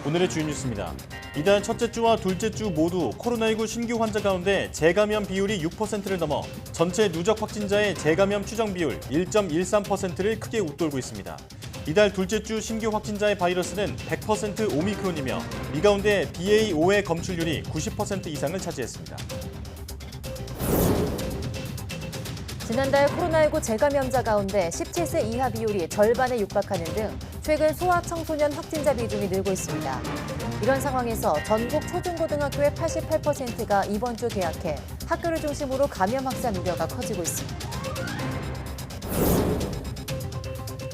오늘의 주요 뉴스입니다. 이달 첫째 주와 둘째 주 모두 코로나19 신규 환자 가운데 재감염 비율이 6%를 넘어 전체 누적 확진자의 재감염 추정 비율 1.13%를 크게 웃돌고 있습니다. 이달 둘째 주 신규 확진자의 바이러스는 100% 오미크론이며 이 가운데 BA.5의 검출률이 90% 이상을 차지했습니다. 지난달 코로나19 재감염자 가운데 17세 이하 비율이 절반에 육박하는 등 최근 소아청소년 확진자 비중이 늘고 있습니다. 이런 상황에서 전국 초중고등학교의 88%가 이번 주 개학해 학교를 중심으로 감염 확산 우려가 커지고 있습니다.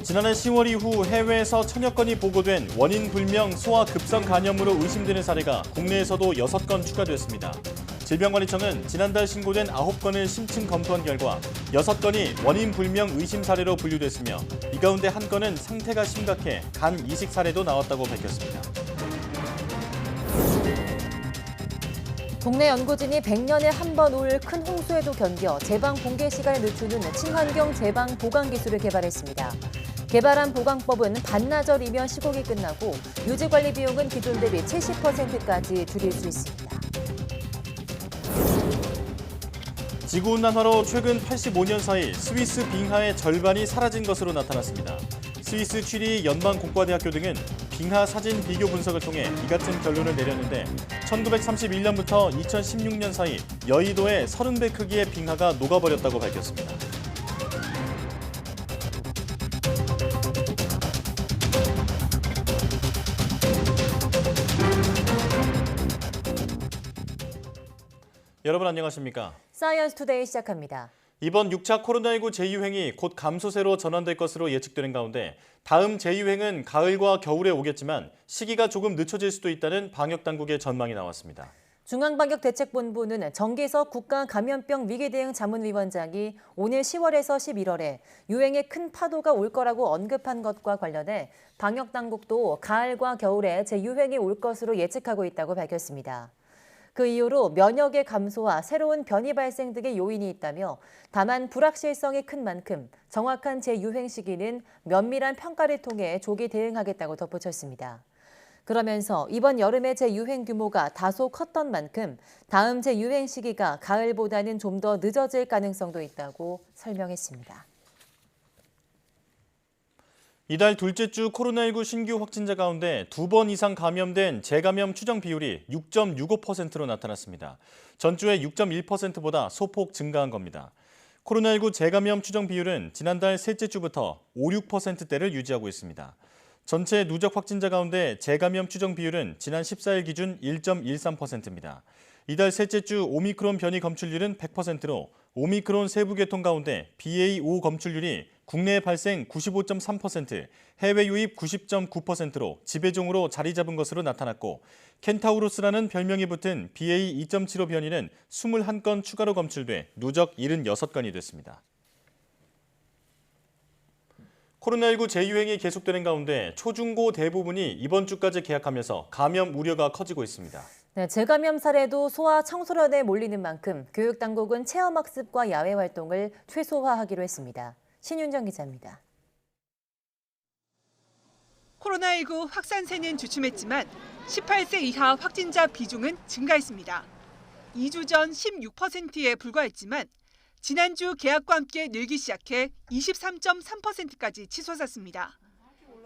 지난해 10월 이후 해외에서 천여 건이 보고된 원인 불명 소아 급성 간염으로 의심되는 사례가 국내에서도 6건 추가됐습니다. 질병관리청은 지난달 신고된 9건을 심층 검토한 결과 6건이 원인 불명 의심 사례로 분류됐으며 이 가운데 1건은 상태가 심각해 간 이식 사례도 나왔다고 밝혔습니다. 국내 연구진이 100년에 한 번 올 큰 홍수에도 견뎌 제방 붕괴 시간을 늦추는 친환경 제방 보강 기술을 개발했습니다. 개발한 보강법은 반나절이면 시공이 끝나고 유지관리 비용은 기존 대비 70%까지 줄일 수 있습니다. 지구온난화로 최근 85년 사이 스위스 빙하의 절반이 사라진 것으로 나타났습니다. 스위스 취리 연방공과대학교 등은 빙하 사진 비교 분석을 통해 이 같은 결론을 내렸는데 1931년부터 2016년 사이 여의도의 30배 크기의 빙하가 녹아버렸다고 밝혔습니다. 여러분 안녕하십니까? 사이언스 투데이 시작합니다. 이번 6차 코로나19 재유행이 곧 감소세로 전환될 것으로 예측되는 가운데 다음 재유행은 가을과 겨울에 오겠지만 시기가 조금 늦춰질 수도 있다는 방역당국의 전망이 나왔습니다. 중앙방역대책본부는 정기석 국가감염병 위기대응자문위원장이 오늘 10월에서 11월에 유행에 큰 파도가 올 거라고 언급한 것과 관련해 방역당국도 가을과 겨울에 재유행이 올 것으로 예측하고 있다고 밝혔습니다. 그 이후로 면역의 감소와 새로운 변이 발생 등의 요인이 있다며 다만 불확실성이 큰 만큼 정확한 재유행 시기는 면밀한 평가를 통해 조기 대응하겠다고 덧붙였습니다. 그러면서 이번 여름의 재유행 규모가 다소 컸던 만큼 다음 재유행 시기가 가을보다는 좀 더 늦어질 가능성도 있다고 설명했습니다. 이달 둘째 주 코로나19 신규 확진자 가운데 2번 이상 감염된 재감염 추정 비율이 6.65%로 나타났습니다. 전주의 6.1%보다 소폭 증가한 겁니다. 코로나19 재감염 추정 비율은 지난달 셋째 주부터 5, 6%대를 유지하고 있습니다. 전체 누적 확진자 가운데 재감염 추정 비율은 지난 14일 기준 1.13%입니다. 이달 셋째 주 오미크론 변이 검출률은 100%로 오미크론 세부 계통 가운데 BA.5 검출률이 국내 발생 95.3%, 해외 유입 90.9%로 지배종으로 자리 잡은 것으로 나타났고 켄타우로스라는 별명이 붙은 BA.2.75 변이는 21건 추가로 검출돼 누적 76건이 됐습니다. 코로나19 재유행이 계속되는 가운데 초중고 대부분이 이번 주까지 개학하면서 감염 우려가 커지고 있습니다. 네, 재감염 사례도 소아 청소년에 몰리는 만큼 교육당국은 체험학습과 야외 활동을 최소화하기로 했습니다. 신윤정 기자입니다. 코로나19 확산세는 주춤했지만 18세 이하 확진자 비중은 증가했습니다. 2주 전 16%에 불과했지만 지난주 개학과 함께 늘기 시작해 23.3%까지 치솟았습니다.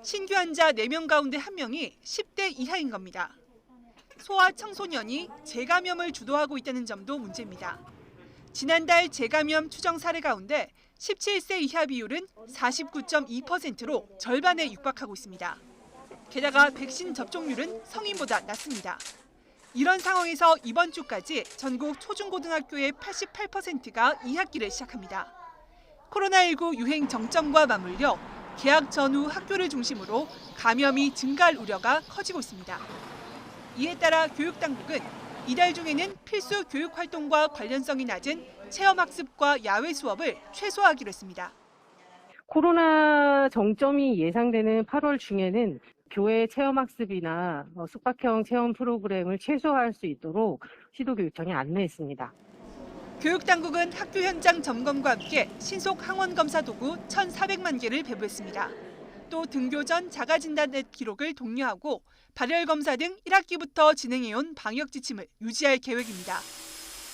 신규 환자 4명 가운데 1명이 10대 이하인 겁니다. 소아 청소년이 재감염을 주도하고 있다는 점도 문제입니다. 지난달 재감염 추정 사례 가운데 17세 이하 비율은 49.2%로 절반에 육박하고 있습니다. 게다가 백신 접종률은 성인보다 낮습니다. 이런 상황에서 이번 주까지 전국 초중고등학교의 88%가 2학기를 시작합니다. 코로나19 유행 정점과 맞물려 개학 전후 학교를 중심으로 감염이 증가할 우려가 커지고 있습니다. 이에 따라 교육당국은 이달 중에는 필수 교육활동과 관련성이 낮은 체험학습과 야외 수업을 최소화하기로 했습니다. 코로나 정점이 예상되는 8월 중에는 교외 체험학습이나 숙박형 체험 프로그램을 최소화할 수 있도록 시도교육청에 안내했습니다. 교육당국은 학교 현장 점검과 함께 신속 항원 검사 도구 1,400만 개를 배부했습니다. 또 등교 전 자가진단 앱 기록을 독려하고 발열 검사 등 1학기부터 진행해온 방역 지침을 유지할 계획입니다.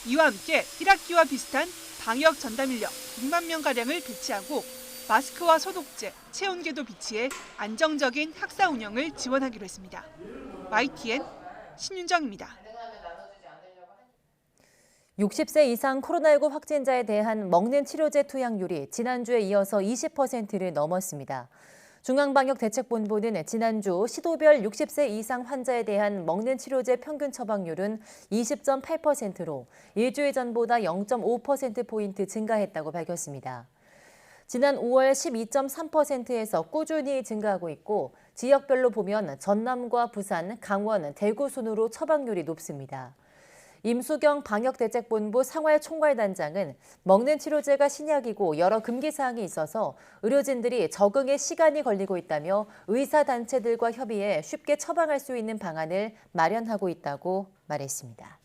이와 함께 1학기와 비슷한 방역 전담 인력 6만 명가량을 배치하고 마스크와 소독제, 체온계도 비치해 안정적인 학사 운영을 지원하기로 했습니다. YTN 신윤정입니다. 60세 이상 코로나19 확진자에 대한 먹는 치료제 투약률이 지난주에 이어서 20%를 넘었습니다. 중앙방역대책본부는 지난주 시도별 60세 이상 환자에 대한 먹는 치료제 평균 처방률은 20.8%로 일주일 전보다 0.5%포인트 증가했다고 밝혔습니다. 지난 5월 12.3%에서 꾸준히 증가하고 있고 지역별로 보면 전남과 부산, 강원, 대구 순으로 처방률이 높습니다. 임수경 방역대책본부 상활총괄단장은 먹는 치료제가 신약이고 여러 금기사항이 있어서 의료진들이 적응에 시간이 걸리고 있다며 의사단체들과 협의해 쉽게 처방할 수 있는 방안을 마련하고 있다고 말했습니다.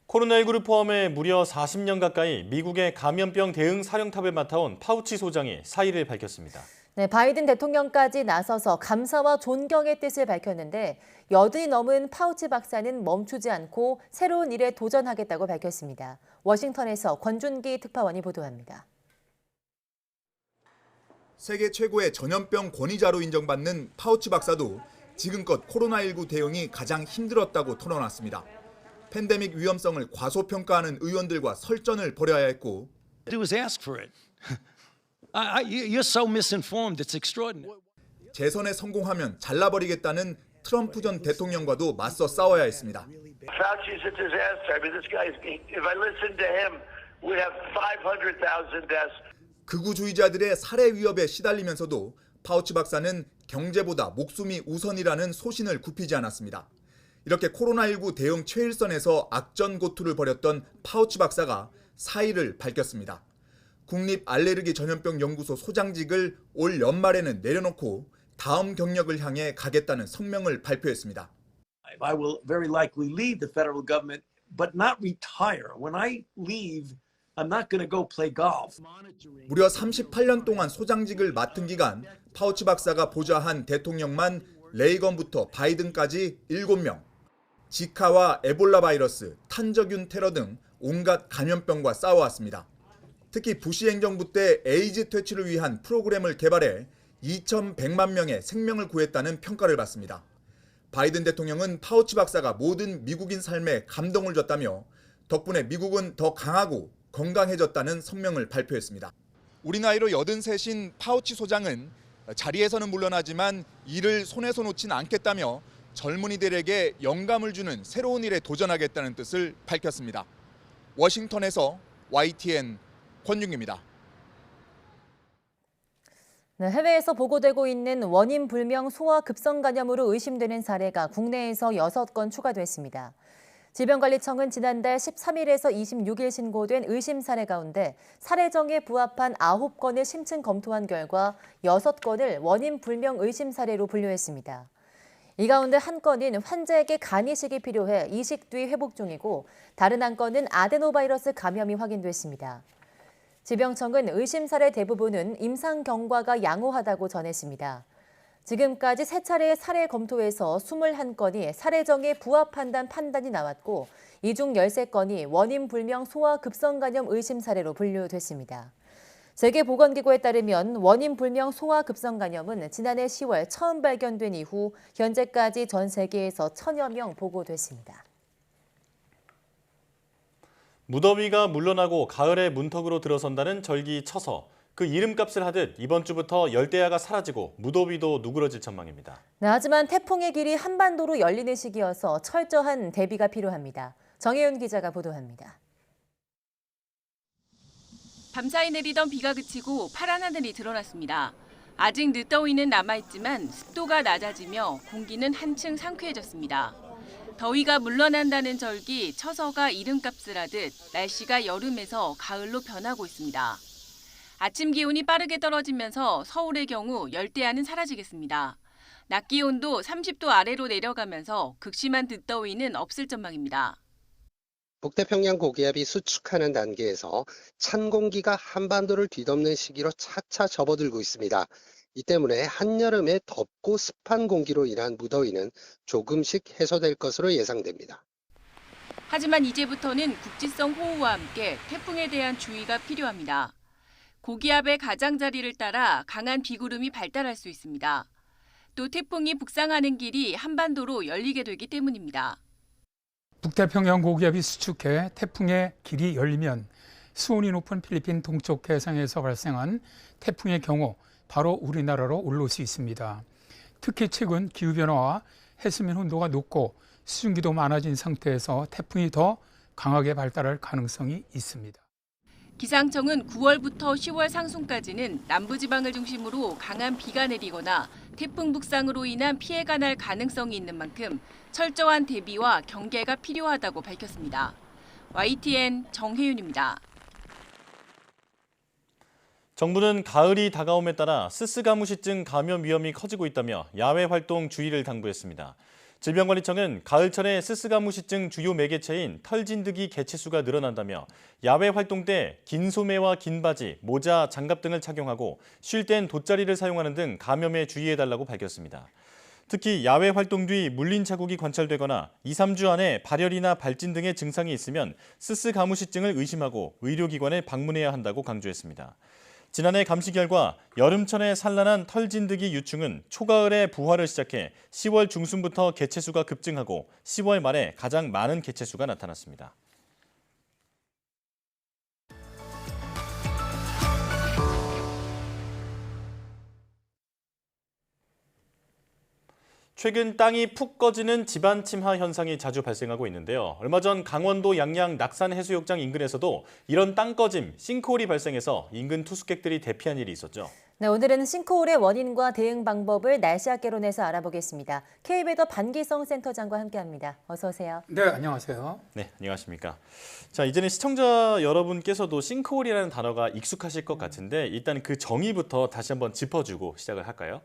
코로나19를 포함해 무려 40년 가까이 미국의 감염병 대응 사령탑을 맡아온 파우치 소장이 사의를 밝혔습니다. 네, 바이든 대통령까지 나서서 감사와 존경의 뜻을 밝혔는데 여든이 넘은 파우치 박사는 멈추지 않고 새로운 일에 도전하겠다고 밝혔습니다. 워싱턴에서 권준기 특파원이 보도합니다. 세계 최고의 전염병 권위자로 인정받는 파우치 박사도 지금껏 코로나19 대응이 가장 힘들었다고 털어놨습니다. 팬데믹 위험성을 과소평가하는 의원들과 설전을 벌여야 했고 do is ask for it. You're so misinformed. It's extraordinary. 재선에 성공하면 잘라버리겠다는 트럼프 전 대통령과도 맞서 싸워야 했습니다. Fauci's a disaster. I mean, this guy, if I listened to him, we'd have 500,000 deaths. 극우주의자들의 살해 위협에 시달리면서도 파우치 박사는 경제보다 목숨이 우선이라는 소신을 굽히지 않았습니다. 이렇게 코로나19 대응 최일선에서 악전고투를 벌였던 파우치 박사가 사의를 밝혔습니다. 국립알레르기전염병연구소 소장직을 올 연말에는 내려놓고 다음 경력을 향해 가겠다는 성명을 발표했습니다. I will very likely leave the federal government, but not retire. When I leave, I'm not going to go play golf. 무려 38년 동안 소장직을 맡은 기간 파우치 박사가 보좌한 대통령만 레이건부터 바이든까지 7명. 지카와 에볼라 바이러스, 탄저균 테러 등 온갖 감염병과 싸워왔습니다. 특히 부시 행정부 때 에이즈 퇴치를 위한 프로그램을 개발해 2,100만 명의 생명을 구했다는 평가를 받습니다. 바이든 대통령은 파우치 박사가 모든 미국인 삶에 감동을 줬다며 덕분에 미국은 더 강하고 건강해졌다는 성명을 발표했습니다. 우리 나이로 83인 파우치 소장은 자리에서는 물러나지만 일을 손에서 놓진 않겠다며 젊은이들에게 영감을 주는 새로운 일에 도전하겠다는 뜻을 밝혔습니다. 워싱턴에서 YTN 권준기입니다. 네, 해외에서 보고되고 있는 원인 불명 소아 급성 간염으로 의심되는 사례가 국내에서 6건 추가됐습니다. 질병관리청은 지난달 13일에서 26일 신고된 의심 사례 가운데 사례정에 부합한 9건을 심층 검토한 결과 6건을 원인 불명 의심 사례로 분류했습니다. 이 가운데 한 건은 환자에게 간 이식이 필요해 이식 뒤 회복 중이고 다른 한 건은 아데노바이러스 감염이 확인됐습니다. 질병청은 의심 사례 대부분은 임상 경과가 양호하다고 전했습니다. 지금까지 3차례의 사례 검토에서 21건이 사례정에 부합한다는 판단이 나왔고 이 중 13건이 원인 불명 소아 급성 간염 의심 사례로 분류됐습니다. 세계보건기구에 따르면 원인 불명 소아 급성 간염은 지난해 10월 처음 발견된 이후 현재까지 전 세계에서 1,000여 명 보고됐습니다. 무더위가 물러나고 가을의 문턱으로 들어선다는 절기 처서. 그 이름값을 하듯 이번 주부터 열대야가 사라지고 무더위도 누그러질 전망입니다. 네, 하지만 태풍의 길이 한반도로 열리는 시기여서 철저한 대비가 필요합니다. 정혜윤 기자가 보도합니다. 밤사이 내리던 비가 그치고 파란 하늘이 드러났습니다. 아직 늦더위는 남아있지만 습도가 낮아지며 공기는 한층 상쾌해졌습니다. 더위가 물러난다는 절기 처서가 이름값을 하듯 날씨가 여름에서 가을로 변하고 있습니다. 아침 기온이 빠르게 떨어지면서 서울의 경우 열대야는 사라지겠습니다. 낮 기온도 30도 아래로 내려가면서 극심한 늦더위는 없을 전망입니다. 북태평양 고기압이 수축하는 단계에서 찬 공기가 한반도를 뒤덮는 시기로 차차 접어들고 있습니다. 이 때문에 한여름에 덥고 습한 공기로 인한 무더위는 조금씩 해소될 것으로 예상됩니다. 하지만 이제부터는 국지성 호우와 함께 태풍에 대한 주의가 필요합니다. 고기압의 가장자리를 따라 강한 비구름이 발달할 수 있습니다. 또 태풍이 북상하는 길이 한반도로 열리게 되기 때문입니다. 북태평양 고기압이 수축해 태풍의 길이 열리면 수온이 높은 필리핀 동쪽 해상에서 발생한 태풍의 경우 바로 우리나라로 올라올 수 있습니다. 특히 최근 기후변화와 해수면 온도가 높고 수증기도 많아진 상태에서 태풍이 더 강하게 발달할 가능성이 있습니다. 기상청은 9월부터 10월 상순까지는 남부지방을 중심으로 강한 비가 내리거나 태풍 북상으로 인한 피해가 날 가능성이 있는 만큼 철저한 대비와 경계가 필요하다고 밝혔습니다. YTN 정혜윤입니다. 정부는 가을이 다가옴에 따라 스스가무시증 감염 위험이 커지고 있다며 야외 활동 주의를 당부했습니다. 질병관리청은 가을철에 스스가무시증 주요 매개체인 털진드기 개체수가 늘어난다며 야외 활동 때 긴 소매와 긴 바지, 모자, 장갑 등을 착용하고 쉴 땐 돗자리를 사용하는 등 감염에 주의해달라고 밝혔습니다. 특히 야외 활동 뒤 물린 자국이 관찰되거나 2, 3주 안에 발열이나 발진 등의 증상이 있으면 스스가무시증을 의심하고 의료기관에 방문해야 한다고 강조했습니다. 지난해 감시 결과 여름철에 산란한 털진드기 유충은 초가을에 부화를 시작해 10월 중순부터 개체수가 급증하고 10월 말에 가장 많은 개체수가 나타났습니다. 최근 땅이 푹 꺼지는 지반 침하 현상이 자주 발생하고 있는데요. 얼마 전 강원도 양양 낙산해수욕장 인근에서도 이런 땅 꺼짐, 싱크홀이 발생해서 인근 투숙객들이 대피한 일이 있었죠. 네, 오늘은 싱크홀의 원인과 대응 방법을 날씨학개론에서 알아보겠습니다. K베더 반기성 센터장과 함께합니다. 어서 오세요. 네, 안녕하세요. 네, 안녕하십니까. 자, 이제는 시청자 여러분께서도 싱크홀이라는 단어가 익숙하실 것 같은데 일단 그 정의부터 다시 한번 짚어주고 시작을 할까요?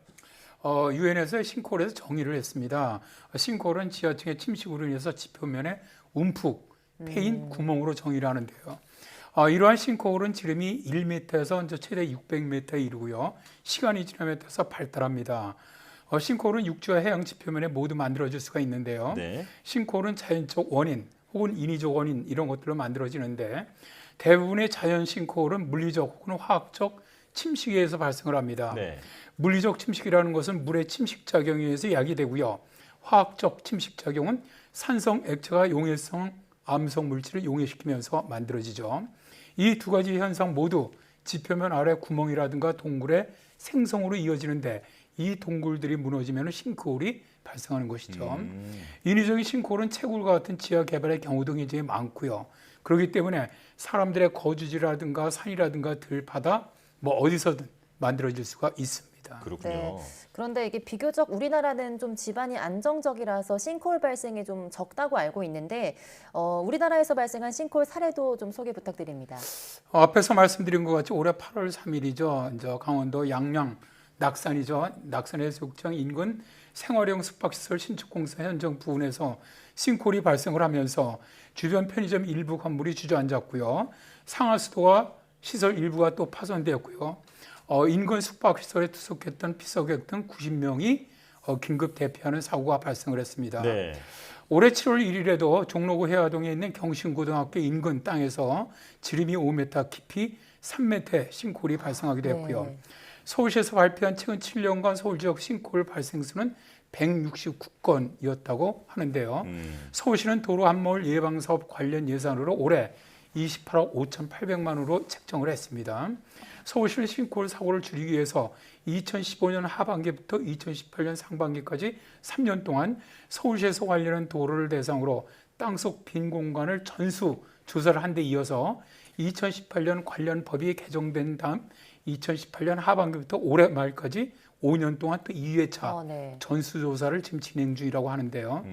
유엔에서 싱크홀에서 정의를 했습니다. 싱크홀은 지하층의 침식으로 인해서 지표면에 움푹 패인 구멍으로 정의를 하는데요. 이러한 싱크홀은 지름이 1m에서 최대 600m에 이르고요. 시간이 지남에 따라서 발달합니다. 싱크홀은 육지와 해양 지표면에 모두 만들어질 수가 있는데요. 네. 싱크홀은 자연적 원인 혹은 인위적 원인 이런 것들로 만들어지는데 대부분의 자연 싱크홀은 물리적 혹은 화학적 침식에 의해서 발생을 합니다. 네. 물리적 침식이라는 것은 물의 침식작용에 의해서 야기되고요. 화학적 침식작용은 산성 액체가 용해성 암성 물질을 용해시키면서 만들어지죠. 이 두 가지 현상 모두 지표면 아래 구멍이라든가 동굴의 생성으로 이어지는데 이 동굴들이 무너지면 싱크홀이 발생하는 것이죠. 인위적인 싱크홀은 채굴과 같은 지하 개발의 경우도 굉장히 많고요. 그렇기 때문에 사람들의 거주지라든가 산이라든가 들바다 어디서든 만들어질 수가 있습니다. 그렇군요. 네. 그런데 이게 비교적 우리나라는 좀 지반이 안정적이라서 싱크홀 발생이 좀 적다고 알고 있는데 우리나라에서 발생한 싱크홀 사례도 좀 소개 부탁드립니다. 앞에서 말씀드린 것 같이 올해 8월 3일이죠. 이제 강원도 양양 낙산이죠. 낙산해수욕장 인근 생활형 숙박시설 신축공사 현장 부근에서 싱크홀이 발생을 하면서 주변 편의점 일부 건물이 주저앉았고요. 상하수도와 시설 일부가 또 파손되었고요. 인근 숙박시설에 투숙했던 피서객 등 90명이 긴급 대피하는 사고가 발생을 했습니다. 네. 올해 7월 1일에도 종로구 해화동에 있는 경신고등학교 인근 땅에서 지름이 5m, 깊이 3m의 싱크홀이 발생하기도 했고요. 네. 서울시에서 발표한 최근 7년간 서울 지역 싱크홀 발생 수는 169건이었다고 하는데요. 서울시는 도로 함몰 예방사업 관련 예산으로 올해 28억 5,800만 원으로 책정을 했습니다. 서울시는 싱크홀 사고를 줄이기 위해서 2015년 하반기부터 2018년 상반기까지 3년 동안 서울시에서 관리하는 도로를 대상으로 땅속 빈 공간을 전수 조사를 한 데 이어서 2018년 관련 법이 개정된 다음 2018년 하반기부터 올해 말까지 5년 동안 또 2회차 네. 전수조사를 지금 진행 중이라고 하는데요.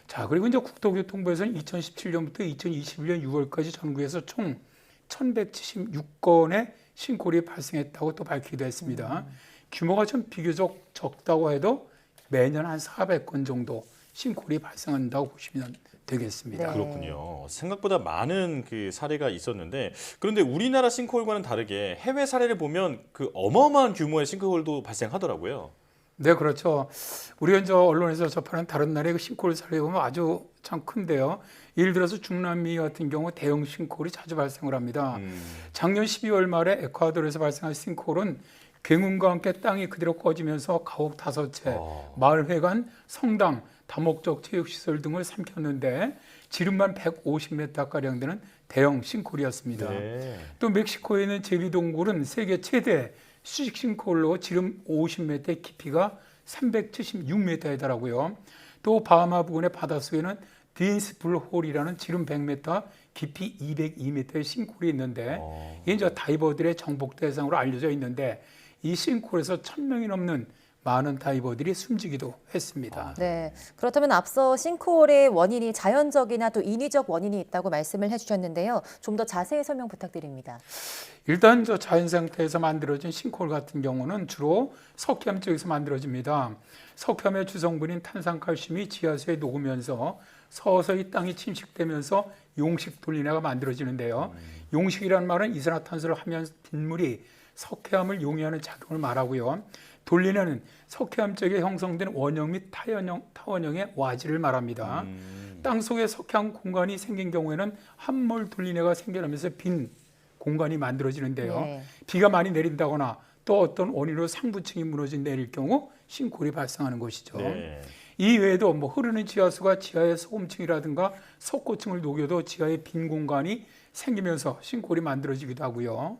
자, 그리고 이제 국토교통부에서는 2017년부터 2021년 6월까지 전국에서 총 1,176건의 싱크홀이 발생했다고 또 밝히기도 했습니다. 규모가 좀 비교적 적다고 해도 매년 한 400건 정도 싱크홀이 발생한다고 보시면 되겠습니다. 네. 그렇군요. 생각보다 많은 그 사례가 있었는데 그런데 우리나라 싱크홀과는 다르게 해외 사례를 보면 그 어마어마한 규모의 싱크홀도 발생하더라고요. 네, 그렇죠. 우리가 이제 언론에서 접하는 다른 나라의 그 싱크홀 사례 보면 아주 참 큰데요. 예를 들어서 중남미 같은 경우 대형 싱크홀이 자주 발생을 합니다. 작년 12월 말에 에콰도르에서 발생한 싱크홀은 굉음과 함께 땅이 그대로 꺼지면서 가옥 5채, 마을회관, 성당, 다목적 체육시설 등을 삼켰는데 지름만 150m가량 되는 대형 싱크홀이었습니다. 네. 또 멕시코에 있는 제비동굴은 세계 최대 수직 싱크홀로 지름 50m, 깊이가 376m에 달하고요. 또 바하마 부근의 바닷속에는 딘스풀 홀이라는 지름 100m, 깊이 202m의 싱크홀이 있는데 이게 이제 다이버들의 정복 대상으로 알려져 있는데 이 싱크홀에서 1000명이 넘는 많은 다이버들이 숨지기도 했습니다. 네, 그렇다면 앞서 싱크홀의 원인이 자연적이나 또 인위적 원인이 있다고 말씀을 해주셨는데요. 좀 더 자세히 설명 부탁드립니다. 일단 저 자연 상태에서 만들어진 싱크홀 같은 경우는 주로 석회암 쪽에서 만들어집니다. 석회암의 주성분인 탄산칼슘이 지하수에 녹으면서 서서히 땅이 침식되면서 용식 돌리내가 만들어지는데요. 용식이라는 말은 이산화탄소를 하면서 빗물이 석회암을 용해하는 작용을 말하고요. 돌리내는 석회암 쪽에 형성된 원형 및 타원형의 와지를 말합니다. 땅속에 석회암 공간이 생긴 경우에는 함몰 돌리내가 생겨나면서 빈 공간이 만들어지는데요. 네. 비가 많이 내린다거나 또 어떤 원인으로 상부층이 무너진 내릴 경우 싱크홀이 발생하는 것이죠. 네. 이 외에도 뭐 흐르는 지하수가 지하의 소금층이라든가 석고층을 녹여도 지하에 빈 공간이 생기면서 싱크홀이 만들어지기도 하고요.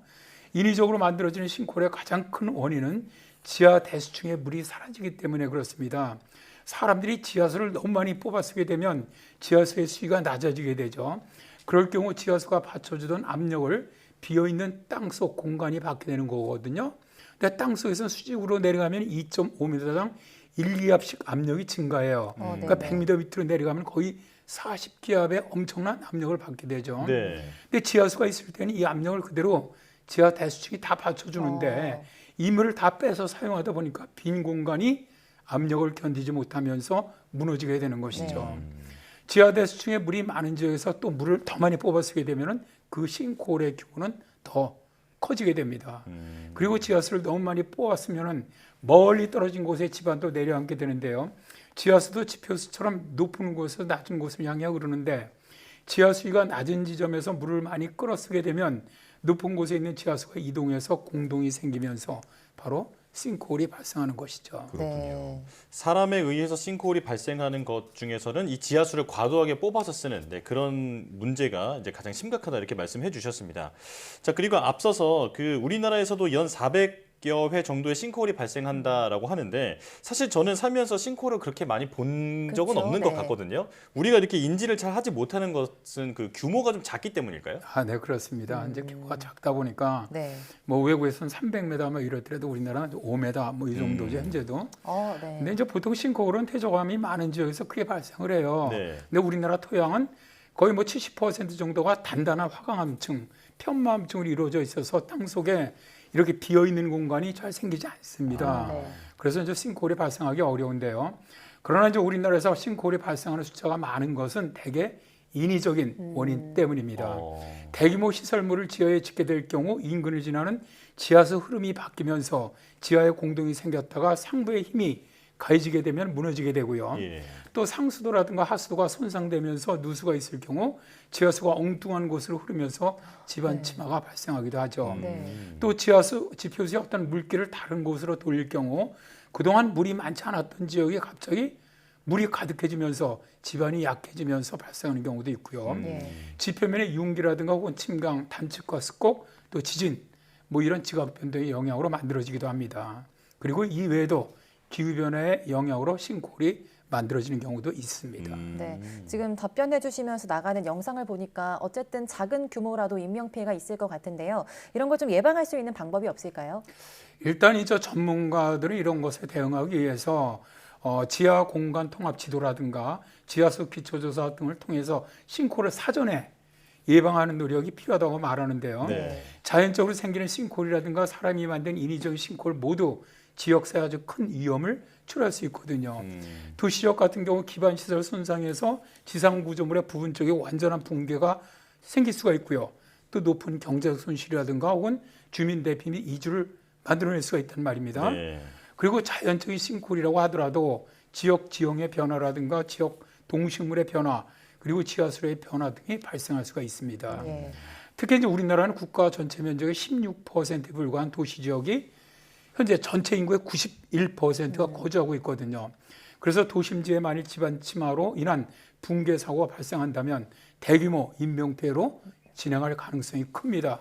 인위적으로 만들어지는 싱크홀의 가장 큰 원인은 지하 대수층의 물이 사라지기 때문에 그렇습니다. 사람들이 지하수를 너무 많이 뽑아 쓰게 되면 지하수의 수위가 낮아지게 되죠. 그럴 경우 지하수가 받쳐주던 압력을 비어있는 땅속 공간이 받게 되는 거거든요. 근데 땅속에서 수직으로 내려가면 2.5m당 1기압씩 압력이 증가해요. 그러니까 100m 밑으로 내려가면 거의 40기압의 엄청난 압력을 받게 되죠. 네. 근데 지하수가 있을 때는 이 압력을 그대로 지하 대수층이 다 받쳐주는데 이 물을 다 빼서 사용하다 보니까 빈 공간이 압력을 견디지 못하면서 무너지게 되는 것이죠. 지하 대수층에 물이 많은 지역에서 또 물을 더 많이 뽑아 쓰게 되면 그 싱크홀의 규모는 더 커지게 됩니다. 그리고 지하수를 너무 많이 뽑았으면 멀리 떨어진 곳에 집안도 내려앉게 되는데요. 지하수도 지표수처럼 높은 곳에서 낮은 곳을 향해 흐르는데 지하수위가 낮은 지점에서 물을 많이 끌어쓰게 되면 높은 곳에 있는 지하수가 이동해서 공동이 생기면서 바로 싱크홀이 발생하는 것이죠. 그렇군요. 네. 사람에 의해서 싱크홀이 발생하는 것 중에서는 이 지하수를 과도하게 뽑아서 쓰는 그런 문제가 이제 가장 심각하다 이렇게 말씀해 주셨습니다. 자, 그리고 앞서서 그 우리나라에서도 연 400여 회 정도의 싱크홀이 발생한다라고 하는데 사실 저는 살면서 싱크홀을 그렇게 많이 본 적은 그렇죠. 없는 네. 것 같거든요. 우리가 이렇게 인지를 잘 하지 못하는 것은 그 규모가 좀 작기 때문일까요? 아, 네, 그렇습니다. 이제 규모가 작다 보니까 네. 뭐 외국에서는 300m 뭐 이렇더라도 우리나라는 5m 뭐 이 정도죠, 현재도. 네. 근데 이제 보통 싱크홀은 퇴적암이 많은 지역에서 크게 발생을 해요. 네. 근데 우리나라 토양은 거의 뭐 70% 정도가 단단한 화강암층, 편마암층으로 이루어져 있어서 땅 속에 이렇게 비어 있는 공간이 잘 생기지 않습니다. 네. 그래서 이제 싱크홀이 발생하기 어려운데요. 그러나 이제 우리나라에서 싱크홀이 발생하는 숫자가 많은 것은 대개 인위적인 원인 때문입니다. 대규모 시설물을 지하에 짓게 될 경우 인근을 지나는 지하수 흐름이 바뀌면서 지하에 공동이 생겼다가 상부의 힘이 가해지게 되면 무너지게 되고요. 예. 또 상수도라든가 하수도가 손상되면서 누수가 있을 경우 지하수가 엉뚱한 곳으로 흐르면서 집안 침하가 발생하기도 하죠. 네. 또 지표수의 어떤 물길을 다른 곳으로 돌릴 경우 그동안 물이 많지 않았던 지역에 갑자기 물이 가득해지면서 집안이 약해지면서 발생하는 경우도 있고요. 지표면의 융기라든가 혹은 침강, 단축과 습곡, 또 지진 뭐 이런 지각 변동의 영향으로 만들어지기도 합니다. 그리고 이 외에도 기후변화의 영향으로 싱크홀이 만들어지는 경우도 있습니다. 네, 지금 답변해 주시면서 나가는 영상을 보니까 어쨌든 작은 규모라도 인명피해가 있을 것 같은데요. 이런 걸 좀 예방할 수 있는 방법이 없을까요? 일단 이제 전문가들은 이런 것에 대응하기 위해서 지하 공간 통합 지도라든가 지하수 기초조사 등을 통해서 싱크홀을 사전에 예방하는 노력이 필요하다고 말하는데요. 네. 자연적으로 생기는 싱크홀이라든가 사람이 만든 인위적인 싱크홀 모두 지역사회 아주 큰 위험을 초래할 수 있거든요. 도시지역 같은 경우 기반시설 손상에서 지상구조물의 부분적인 완전한 붕괴가 생길 수가 있고요. 또 높은 경제적 손실이라든가 혹은 주민 대피 및 이주를 만들어낼 수가 있단 말입니다. 네. 그리고 자연적인 싱크홀이라고 하더라도 지역 지형의 변화라든가 지역 동식물의 변화 그리고 지하수의 변화 등이 발생할 수가 있습니다. 네. 특히 이제 우리나라는 국가 전체 면적의 16%에 불과한 도시 지역이 현재 전체 인구의 91%가 거주하고 있거든요. 그래서 도심지에 만일 지반 침하로 인한 붕괴 사고가 발생한다면 대규모 인명피해로 진행할 가능성이 큽니다.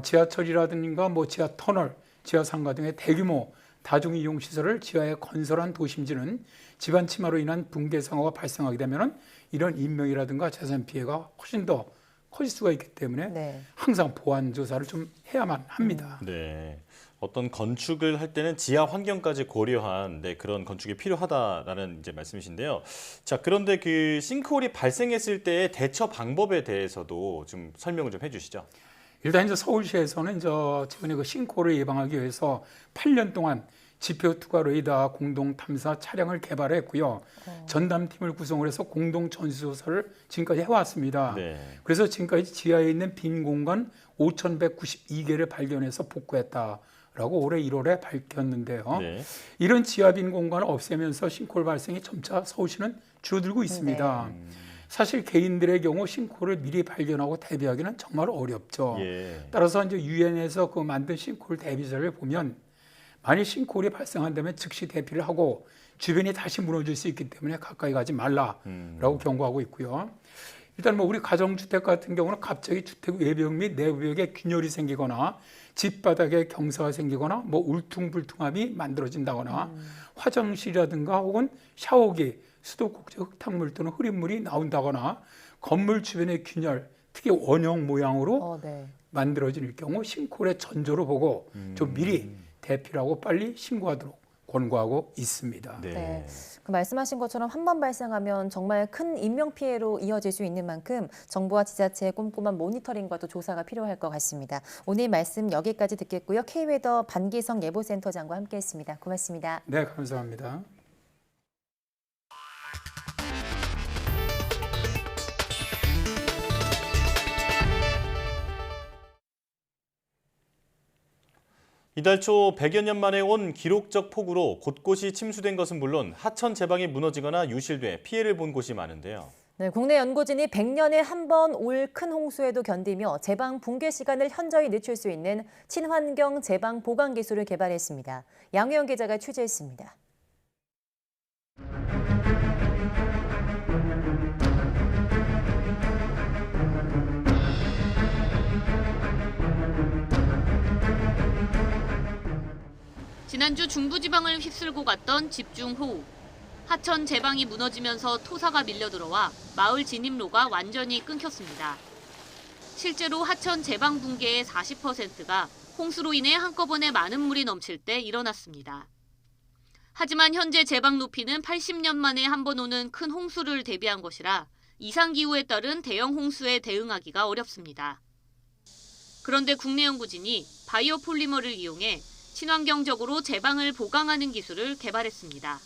지하철이라든가 지하 터널, 지하 상가 등의 대규모 다중이용 시설을 지하에 건설한 도심지는 지반 침하로 인한 붕괴 사고가 발생하게 되면 이런 인명이라든가 재산 피해가 훨씬 더 커질 수가 있기 때문에 네. 항상 보안 조사를 좀 해야만 합니다. 네. 어떤 건축을 할 때는 지하 환경까지 고려한 그런 건축이 필요하다라는 이제 말씀이신데요. 자, 그런데 그 싱크홀이 발생했을 때의 대처 방법에 대해서도 좀 설명을 좀 해주시죠. 일단 이제 서울시에서는 최근에 그 싱크홀을 예방하기 위해서 8년 동안 지표 투과 레이더 공동 탐사 차량을 개발했고요. 전담팀을 구성을 해서 공동 전수조사를 지금까지 해왔습니다. 네. 그래서 지금까지 지하에 있는 빈 공간 5,192개를 발견해서 복구했다라고 올해 1월에 밝혔는데요. 네. 이런 지하 빈 공간을 없애면서 싱크홀 발생이 점차 서울시는 줄어들고 있습니다. 네. 사실 개인들의 경우 싱크홀을 미리 발견하고 대비하기는 정말 어렵죠. 예. 따라서 이제 유엔에서 그 만든 싱크홀 대비자를 보면 만일 싱크홀이 발생한다면 즉시 대피를 하고 주변이 다시 무너질 수 있기 때문에 가까이 가지 말라라고 경고하고 있고요. 일단 우리 가정주택 같은 경우는 갑자기 주택 외벽 및 내부벽에 균열이 생기거나 집 바닥에 경사가 생기거나 울퉁불퉁함이 만들어진다거나 화장실이라든가 혹은 샤워기, 수도꼭지 흙탕물 또는 흐린물이 나온다거나 건물 주변의 균열, 특히 원형 모양으로 네. 만들어질 경우 싱크홀의 전조를 보고 좀 미리 대피를 하고 빨리 신고하도록 권고하고 있습니다. 네. 네. 그 말씀하신 것처럼 한 번 발생하면 정말 큰 인명피해로 이어질 수 있는 만큼 정부와 지자체의 꼼꼼한 모니터링과 또 조사가 필요할 것 같습니다. 오늘 말씀 여기까지 듣겠고요. K웨더 반기성 예보센터장과 함께했습니다. 고맙습니다. 네, 감사합니다. 이달 초 100여 년 만에 온 기록적 폭우로 곳곳이 침수된 것은 물론 하천 제방이 무너지거나 유실돼 피해를 본 곳이 많은데요. 네, 국내 연구진이 100년에 한 번 올 큰 홍수에도 견디며 제방 붕괴 시간을 현저히 늦출 수 있는 친환경 제방 보강 기술을 개발했습니다. 양효영 기자가 취재했습니다. 지난주 중부지방을 휩쓸고 갔던 집중호우. 하천 제방이 무너지면서 토사가 밀려들어와 마을 진입로가 완전히 끊겼습니다. 실제로 하천 제방 붕괴의 40%가 홍수로 인해 한꺼번에 많은 물이 넘칠 때 일어났습니다. 하지만 현재 제방 높이는 80년 만에 한 번 오는 큰 홍수를 대비한 것이라 이상기후에 따른 대형 홍수에 대응하기가 어렵습니다. 그런데 국내 연구진이 바이오 폴리머를 이용해 친환경적으로 제방을 보강하는 기술을 개발했습니다.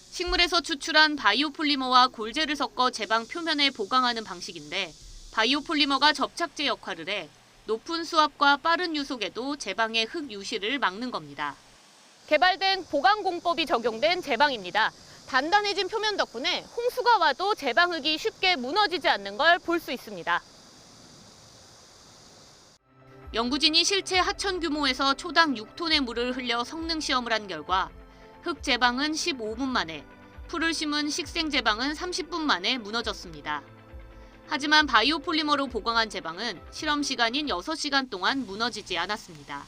식물에서 추출한 바이오 폴리머와 골재를 섞어 제방 표면에 보강하는 방식인데 바이오 폴리머가 접착제 역할을 해 높은 수압과 빠른 유속에도 제방의 흙 유실을 막는 겁니다. 개발된 보강 공법이 적용된 제방입니다. 단단해진 표면 덕분에 홍수가 와도 제방흙이 쉽게 무너지지 않는 걸 볼 수 있습니다. 연구진이 실제 하천 규모에서 초당 6톤의 물을 흘려 성능 시험을 한 결과 흙 제방은 15분 만에, 풀을 심은 식생 제방은 30분 만에 무너졌습니다. 하지만 바이오 폴리머로 보강한 제방은 실험 시간인 6시간 동안 무너지지 않았습니다.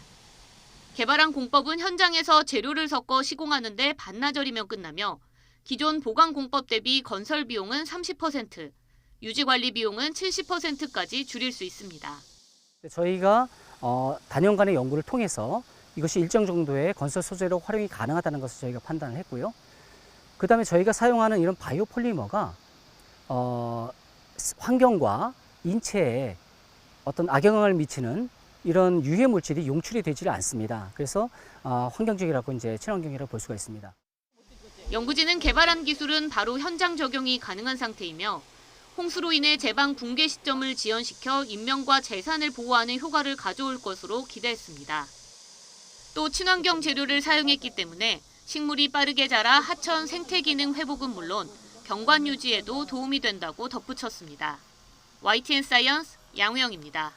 개발한 공법은 현장에서 재료를 섞어 시공하는데 반나절이면 끝나며 기존 보강 공법 대비 건설 비용은 30%, 유지 관리 비용은 70%까지 줄일 수 있습니다. 저희가 단연간의 연구를 통해서 이것이 일정 정도의 건설 소재로 활용이 가능하다는 것을 저희가 판단을 했고요. 그 다음에 저희가 사용하는 이런 바이오 폴리머가 환경과 인체에 어떤 악영향을 미치는 이런 유해 물질이 용출이 되지를 않습니다. 그래서 환경적이라고 이제 친환경이라고 볼 수가 있습니다. 연구진은 개발한 기술은 바로 현장 적용이 가능한 상태이며 홍수로 인해 제방 붕괴 시점을 지연시켜 인명과 재산을 보호하는 효과를 가져올 것으로 기대했습니다. 또 친환경 재료를 사용했기 때문에 식물이 빠르게 자라 하천 생태 기능 회복은 물론 경관 유지에도 도움이 된다고 덧붙였습니다. YTN 사이언스 양우영입니다.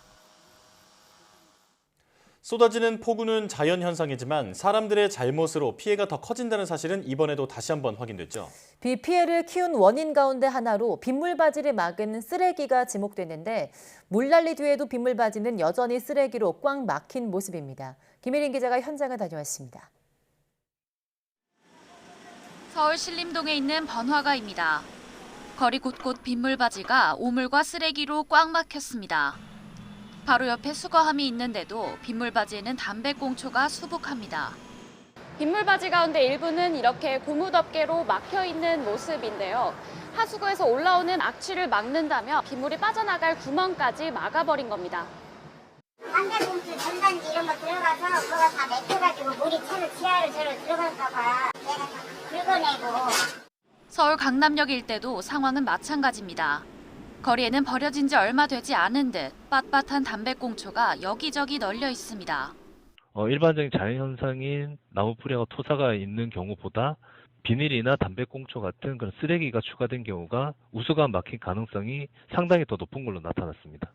쏟아지는 폭우는 자연현상이지만 사람들의 잘못으로 피해가 더 커진다는 사실은 이번에도 다시 한번 확인됐죠. 비 피해를 키운 원인 가운데 하나로 빗물바지를 막은 쓰레기가 지목됐는데 물난리 뒤에도 빗물바지는 여전히 쓰레기로 꽉 막힌 모습입니다. 김혜린 기자가 현장을 다녀왔습니다. 서울 신림동에 있는 번화가입니다. 거리 곳곳 빗물바지가 오물과 쓰레기로 꽉 막혔습니다. 바로 옆에 수거함이 있는데도 빗물바지에는 담배꽁초가 수북합니다. 빗물바지 가운데 일부는 이렇게 고무덮개로 막혀있는 모습인데요. 하수구에서 올라오는 악취를 막는다며 빗물이 빠져나갈 구멍까지 막아버린 겁니다. 담배꽁초 전단지 이런 거 들어가서 그거 다 맥혀가지고 물이 채로 지하로 들어갈까 봐 내가 다 긁어내고. 서울 강남역 일대도 상황은 마찬가지입니다. 거리에는 버려진 지 얼마 되지 않은 듯 빳빳한 담배꽁초가 여기저기 널려 있습니다. 일반적인 자연현상인 나무 뿌리와 토사가 있는 경우보다 비닐이나 담배꽁초 같은 그런 쓰레기가 추가된 경우가 우수가 막힌 가능성이 상당히 더 높은 걸로 나타났습니다.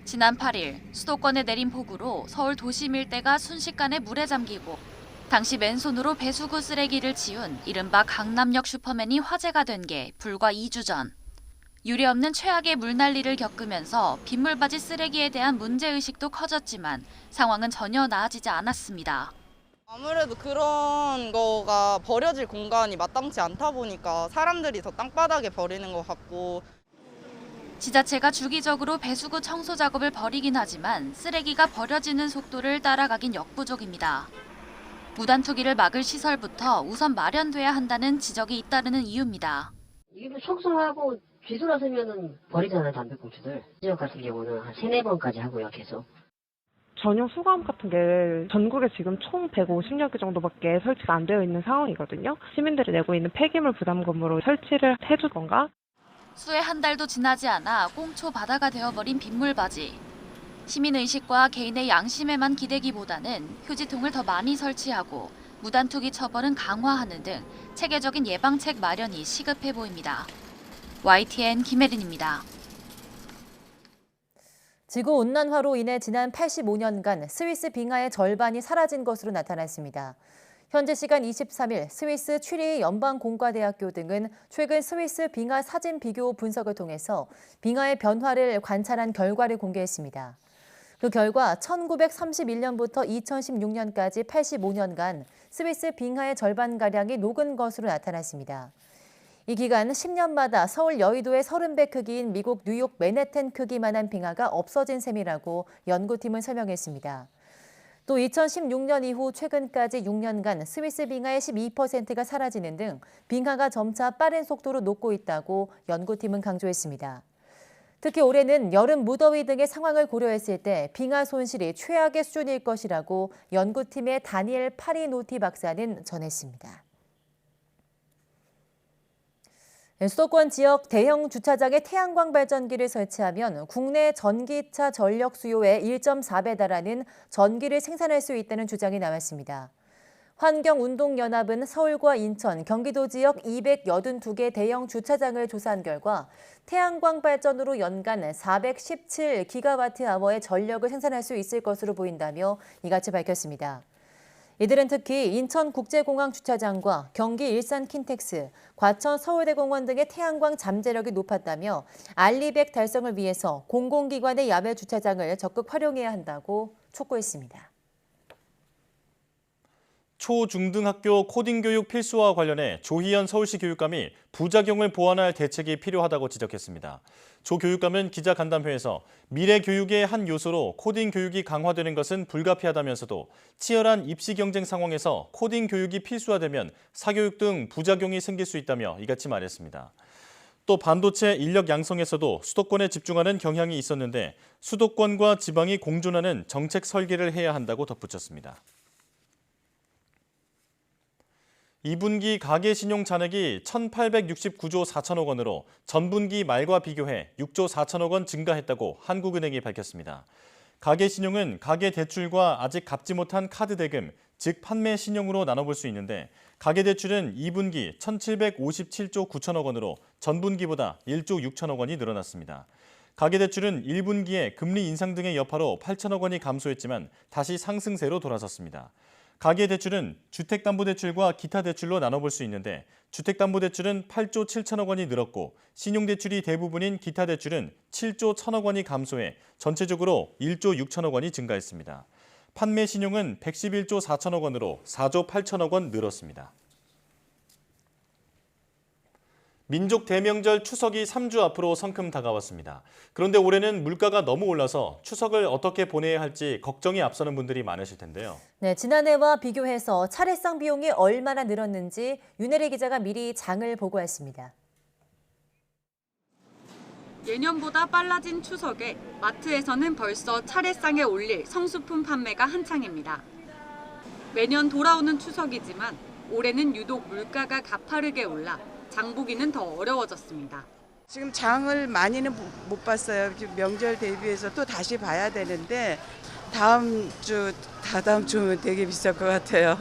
지난 8일 수도권에 내린 폭우로 서울 도심 일대가 순식간에 물에 잠기고 당시 맨손으로 배수구 쓰레기를 치운 이른바 강남역 슈퍼맨이 화제가 된 게 불과 2주 전. 유례없는 최악의 물난리를 겪으면서 빗물바지 쓰레기에 대한 문제의식도 커졌지만 상황은 전혀 나아지지 않았습니다. 아무래도 그런 거가 버려질 공간이 마땅치 않다 보니까 사람들이 더 땅바닥에 버리는 것 같고. 지자체가 주기적으로 배수구 청소 작업을 벌이긴 하지만 쓰레기가 버려지는 속도를 따라가긴 역부족입니다. 무단 투기를 막을 시설부터 우선 마련돼야 한다는 지적이 잇따르는 이유입니다. 이거 청소하고 뒤돌아서면은 버리잖아요, 담배꽁초들. 지역 같은 경우는 한 3-4번까지 하고요, 계속. 전용 수거함 같은 게 전국에 지금 총 150여 개 정도밖에 설치가 안 되어 있는 상황이거든요. 시민들이 내고 있는 폐기물 부담금으로 설치를 해주던가. 수해 한 달도 지나지 않아 꽁초 바다가 되어버린 빗물바지. 시민의식과 개인의 양심에만 기대기보다는 휴지통을 더 많이 설치하고 무단 투기 처벌은 강화하는 등 체계적인 예방책 마련이 시급해 보입니다. YTN 김혜린입니다. 지구온난화로 인해 지난 85년간 스위스 빙하의 절반이 사라진 것으로 나타났습니다. 현지 시간 23일 스위스 취리히 연방공과대학교 등은 최근 스위스 빙하 사진 비교 분석을 통해서 빙하의 변화를 관찰한 결과를 공개했습니다. 그 결과 1931년부터 2016년까지 85년간 스위스 빙하의 절반가량이 녹은 것으로 나타났습니다. 이 기간 10년마다 서울 여의도의 30배 크기인 미국 뉴욕 맨해튼 크기만한 빙하가 없어진 셈이라고 연구팀은 설명했습니다. 또 2016년 이후 최근까지 6년간 스위스 빙하의 12%가 사라지는 등 빙하가 점차 빠른 속도로 녹고 있다고 연구팀은 강조했습니다. 특히 올해는 여름 무더위 등의 상황을 고려했을 때 빙하 손실이 최악의 수준일 것이라고 연구팀의 다니엘 파리노티 박사는 전했습니다. 수도권 지역 대형 주차장에 태양광 발전기를 설치하면 국내 전기차 전력 수요의 1.4배 달하는 전기를 생산할 수 있다는 주장이 나왔습니다. 환경운동연합은 서울과 인천, 경기도 지역 282개 대형 주차장을 조사한 결과 태양광 발전으로 연간 417기가와트아워의 전력을 생산할 수 있을 것으로 보인다며 이같이 밝혔습니다. 이들은 특히 인천국제공항 주차장과 경기 일산 킨텍스, 과천 서울대공원 등의 태양광 잠재력이 높았다며 알리백 달성을 위해서 공공기관의 야외 주차장을 적극 활용해야 한다고 촉구했습니다. 초, 중등학교 코딩 교육 필수화와 관련해 조희연 서울시 교육감이 부작용을 보완할 대책이 필요하다고 지적했습니다. 조 교육감은 기자간담회에서 미래 교육의 한 요소로 코딩 교육이 강화되는 것은 불가피하다면서도 치열한 입시 경쟁 상황에서 코딩 교육이 필수화되면 사교육 등 부작용이 생길 수 있다며 이같이 말했습니다. 또 반도체 인력 양성에서도 수도권에 집중하는 경향이 있었는데 수도권과 지방이 공존하는 정책 설계를 해야 한다고 덧붙였습니다. 2분기 가계신용 잔액이 1,869조 4천억 원으로 전분기 말과 비교해 6조 4천억 원 증가했다고 한국은행이 밝혔습니다. 가계신용은 가계대출과 아직 갚지 못한 카드 대금, 즉 판매 신용으로 나눠볼 수 있는데 가계대출은 2분기 1,757조 9천억 원으로 전분기보다 1조 6천억 원이 늘어났습니다. 가계대출은 1분기에 금리 인상 등의 여파로 8천억 원이 감소했지만 다시 상승세로 돌아섰습니다. 가계대출은 주택담보대출과 기타 대출로 나눠볼 수 있는데 주택담보대출은 8조 7천억 원이 늘었고 신용대출이 대부분인 기타 대출은 7조 1천억 원이 감소해 전체적으로 1조 6천억 원이 증가했습니다. 판매 신용은 111조 4천억 원으로 4조 8천억 원 늘었습니다. 민족 대명절 추석이 3주 앞으로 성큼 다가왔습니다. 그런데 올해는 물가가 너무 올라서 추석을 어떻게 보내야 할지 걱정이 앞서는 분들이 많으실 텐데요. 네, 지난해와 비교해서 차례상 비용이 얼마나 늘었는지 윤혜리 기자가 미리 장을 보고했습니다. 예년보다 빨라진 추석에 마트에서는 벌써 차례상에 올릴 성수품 판매가 한창입니다. 매년 돌아오는 추석이지만 올해는 유독 물가가 가파르게 올라 장보기는 더 어려워졌습니다. 지금 장을 많이는 못 봤어요. 명절 대비해서 또 다시 봐야 되는데 다다음 주면 되게 비쌀 것 같아요.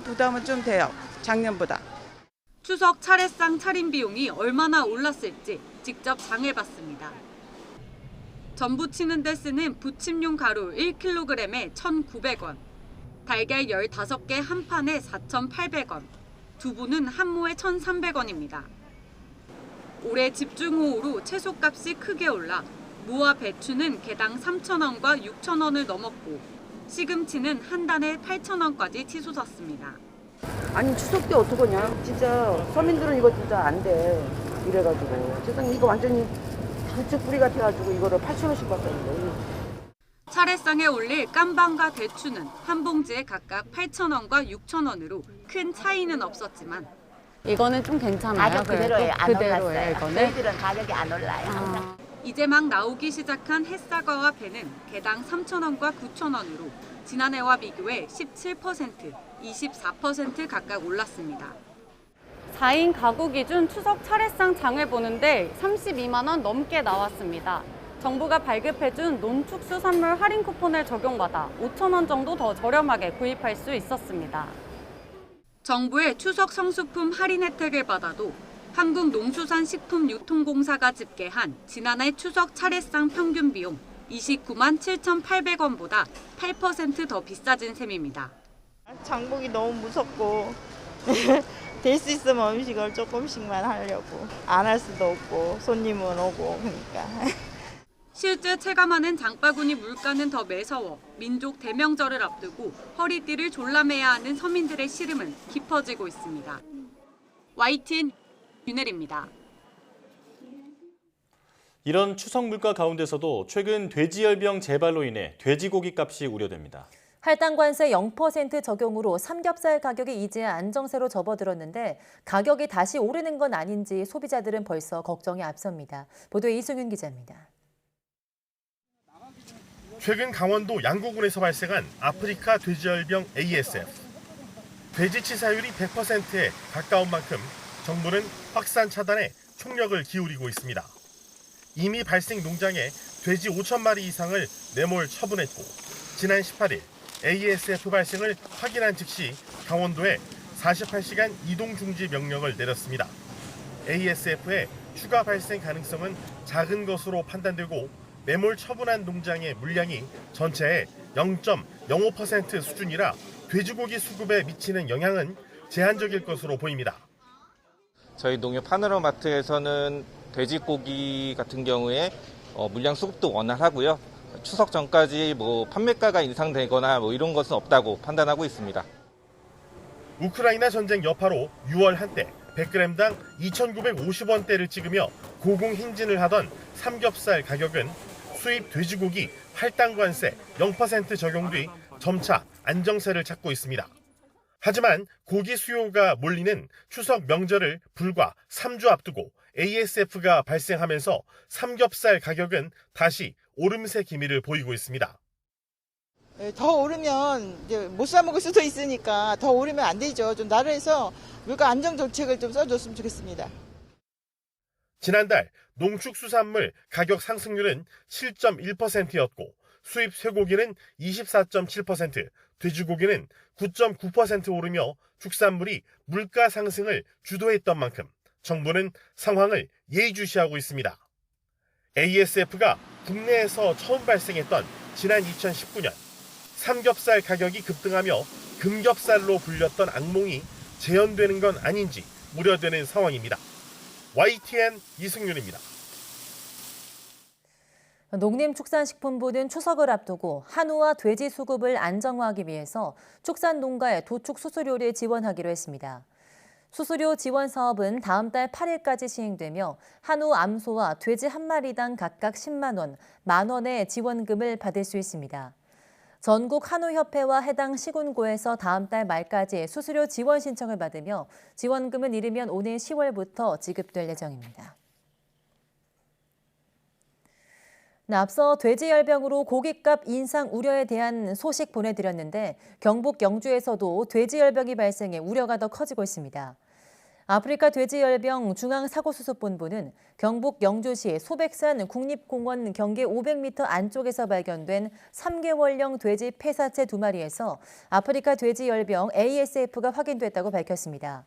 부담은 좀 돼요. 작년보다. 추석 차례상 차림 비용이 얼마나 올랐을지 직접 장해봤습니다. 전부 치는 데 쓰는 부침용 가루 1kg에 1,900원, 달걀 15개 한 판에 4,800원, 두부는 한 모에 1,300원입니다. 올해 집중호우로 채소값이 크게 올라 무와 배추는 개당 3,000원과 6,000원을 넘었고 시금치는 한 단에 8,000원까지 치솟았습니다. 아니 추석 때 어떡하냐. 진짜 서민들은 이거 진짜 안 돼. 이래가지고 세상에 이거 완전히 단축 뿌리 같아가지고 이거를 8,000원씩 받았는데. 차례상에 올릴 깜방과 대추는 한 봉지에 각각 8,000원과 6,000원으로 큰 차이는 없었지만 이거는 좀 괜찮아요. 가격 그대로예요. 안 올랐어요. 이거는. 저희들은 가격이 안 올라요. 이제 막 나오기 시작한 햇사과와 배는 개당 3,000원과 9,000원으로 지난해와 비교해 17%, 24% 각각 올랐습니다. 4인 가구 기준 추석 차례상 장을 보는데 32만 원 넘게 나왔습니다. 정부가 발급해준 농축수산물 할인 쿠폰을 적용받아 5,000원 정도 더 저렴하게 구입할 수 있었습니다. 정부의 추석 성수품 할인 혜택을 받아도 한국농수산식품유통공사가 집계한 지난해 추석 차례상 평균 비용 29만 7,800원보다 8% 더 비싸진 셈입니다. 장보기 너무 무섭고 될 수 있으면 음식을 조금씩만 하려고. 안 할 수도 없고 손님은 오고 그러니까. 실제 체감하는 장바구니 물가는 더 매서워 민족 대명절을 앞두고 허리띠를 졸라매야 하는 서민들의 시름은 깊어지고 있습니다. YTN 윤혜리입니다. 이런 추석 물가 가운데서도 최근 돼지열병 재발로 인해 돼지고기 값이 우려됩니다. 할당 관세 0% 적용으로 삼겹살 가격이 이제 안정세로 접어들었는데 가격이 다시 오르는 건 아닌지 소비자들은 벌써 걱정이 앞섭니다. 보도에 이승윤 기자입니다. 최근 강원도 양구군에서 발생한 아프리카 돼지열병 ASF. 돼지 치사율이 100%에 가까운 만큼 정부는 확산 차단에 총력을 기울이고 있습니다. 이미 발생 농장에 돼지 5,000마리 이상을 내몰 처분했고 지난 18일 ASF 발생을 확인한 즉시 강원도에 48시간 이동 중지 명령을 내렸습니다. ASF의 추가 발생 가능성은 작은 것으로 판단되고 매몰 처분한 농장의 물량이 전체의 0.05% 수준이라 돼지고기 수급에 미치는 영향은 제한적일 것으로 보입니다. 저희 농협 하늘어마트에서는 돼지고기 같은 경우에 물량 수급도 원활하고요. 추석 전까지 판매가가 인상되거나 이런 것은 없다고 판단하고 있습니다. 우크라이나 전쟁 여파로 6월 한때 100g당 2,950원대를 찍으며 고공행진을 하던 삼겹살 가격은 수입 돼지고기 할당 관세 0% 적용 뒤 점차 안정세를 찾고 있습니다. 하지만 고기 수요가 몰리는 추석 명절을 불과 3주 앞두고 ASF가 발생하면서 삼겹살 가격은 다시 오름세 기미를 보이고 있습니다. 더 오르면 이제 못 사 먹을 수도 있으니까 더 오르면 안 되죠. 좀 나라에서 물가 안정 정책을 좀 써줬으면 좋겠습니다. 지난달 농축수산물 가격 상승률은 7.1%였고 수입 쇠고기는 24.7%, 돼지고기는 9.9% 오르며 축산물이 물가 상승을 주도했던 만큼 정부는 상황을 예의주시하고 있습니다. ASF가 국내에서 처음 발생했던 지난 2019년 삼겹살 가격이 급등하며 금겹살로 불렸던 악몽이 재현되는 건 아닌지 우려되는 상황입니다. YTN 이승윤입니다. 농림축산식품부는 추석을 앞두고 한우와 돼지 수급을 안정화하기 위해서 축산농가에 도축 수수료를 지원하기로 했습니다. 수수료 지원 사업은 다음 달 8일까지 시행되며 한우 암소와 돼지 한 마리당 각각 10만 원, 만 원의 지원금을 받을 수 있습니다. 전국 한우협회와 해당 시군구에서 다음 달 말까지 수수료 지원 신청을 받으며 지원금은 이르면 오는 10월부터 지급될 예정입니다. 앞서 돼지열병으로 고깃값 인상 우려에 대한 소식 보내드렸는데 경북 영주에서도 돼지열병이 발생해 우려가 더 커지고 있습니다. 아프리카 돼지열병 중앙사고수습본부는 경북 영주시 소백산 국립공원 경계 500m 안쪽에서 발견된 3개월령 돼지 폐사체 2마리에서 아프리카 돼지열병 ASF가 확인됐다고 밝혔습니다.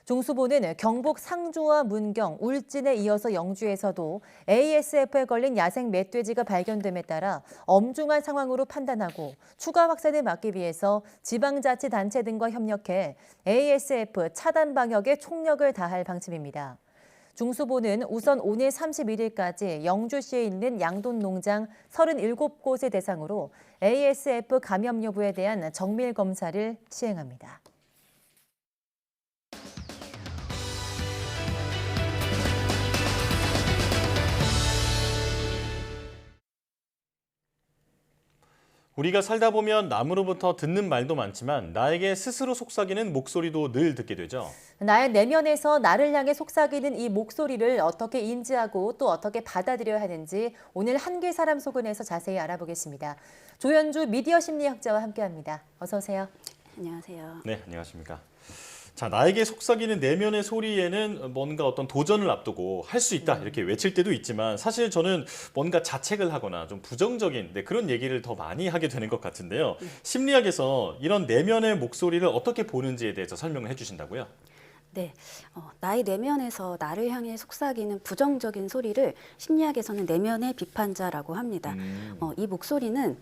중수부는 경북 상주와 문경, 울진에 이어서 영주에서도 ASF에 걸린 야생 멧돼지가 발견됨에 따라 엄중한 상황으로 판단하고 추가 확산을 막기 위해서 지방자치단체 등과 협력해 ASF 차단 방역에 총력을 다할 방침입니다. 중수부는 우선 오늘 31일까지 영주시에 있는 양돈 농장 37곳을 대상으로 ASF 감염 여부에 대한 정밀 검사를 시행합니다. 우리가 살다 보면 남으로부터 듣는 말도 많지만 나에게 스스로 속삭이는 목소리도 늘 듣게 되죠. 나의 내면에서 나를 향해 속삭이는 이 목소리를 어떻게 인지하고 또 어떻게 받아들여야 하는지 오늘 한길 사람 속은에서 자세히 알아보겠습니다. 조현주 미디어 심리학자와 함께합니다. 어서 오세요. 안녕하세요. 네, 안녕하십니까. 자, 나에게 속삭이는 내면의 소리에는 뭔가 어떤 도전을 앞두고 할 수 있다 이렇게 외칠 때도 있지만 사실 저는 뭔가 자책을 하거나 좀 부정적인 그런 얘기를 더 많이 하게 되는 것 같은데요. 심리학에서 이런 내면의 목소리를 어떻게 보는지에 대해서 설명을 해주신다고요? 네, 나의 내면에서 나를 향해 속삭이는 부정적인 소리를 심리학에서는 내면의 비판자라고 합니다. 이 목소리는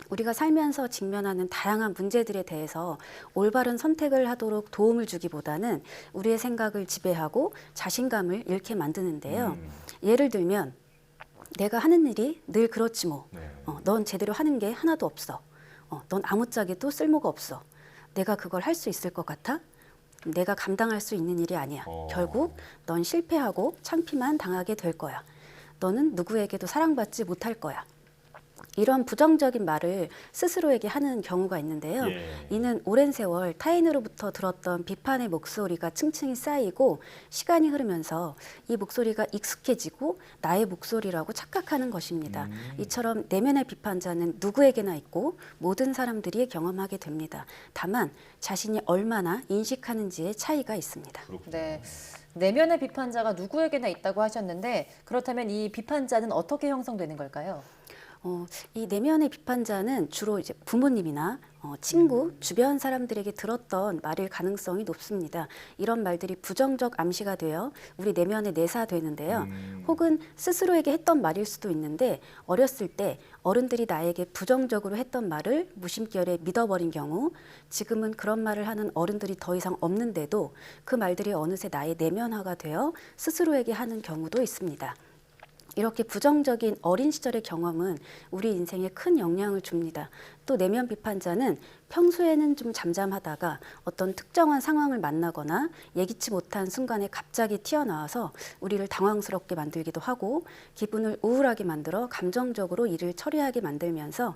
우리가 살면서 직면하는 다양한 문제들에 대해서 올바른 선택을 하도록 도움을 주기보다는 우리의 생각을 지배하고 자신감을 잃게 만드는데요. 예를 들면 내가 하는 일이 늘 그렇지 뭐. 넌 제대로 하는 게 하나도 없어. 넌 아무짝에도 쓸모가 없어. 내가 그걸 할 수 있을 것 같아? 내가 감당할 수 있는 일이 아니야. 결국 넌 실패하고 창피만 당하게 될 거야. 너는 누구에게도 사랑받지 못할 거야. 이런 부정적인 말을 스스로에게 하는 경우가 있는데요. 이는 오랜 세월 타인으로부터 들었던 비판의 목소리가 층층이 쌓이고 시간이 흐르면서 이 목소리가 익숙해지고 나의 목소리라고 착각하는 것입니다. 이처럼 내면의 비판자는 누구에게나 있고 모든 사람들이 경험하게 됩니다. 다만 자신이 얼마나 인식하는지의 차이가 있습니다. 네. 내면의 비판자가 누구에게나 있다고 하셨는데 그렇다면 이 비판자는 어떻게 형성되는 걸까요? 이 내면의 비판자는 주로 이제 부모님이나 친구, 주변 사람들에게 들었던 말일 가능성이 높습니다. 이런 말들이 부정적 암시가 되어 우리 내면에 내사되는데요. 혹은 스스로에게 했던 말일 수도 있는데 어렸을 때 어른들이 나에게 부정적으로 했던 말을 무심결에 믿어버린 경우 지금은 그런 말을 하는 어른들이 더 이상 없는데도 그 말들이 어느새 나의 내면화가 되어 스스로에게 하는 경우도 있습니다. 이렇게 부정적인 어린 시절의 경험은 우리 인생에 큰 영향을 줍니다. 또 내면 비판자는 평소에는 좀 잠잠하다가 어떤 특정한 상황을 만나거나 예기치 못한 순간에 갑자기 튀어나와서 우리를 당황스럽게 만들기도 하고 기분을 우울하게 만들어 감정적으로 일을 처리하게 만들면서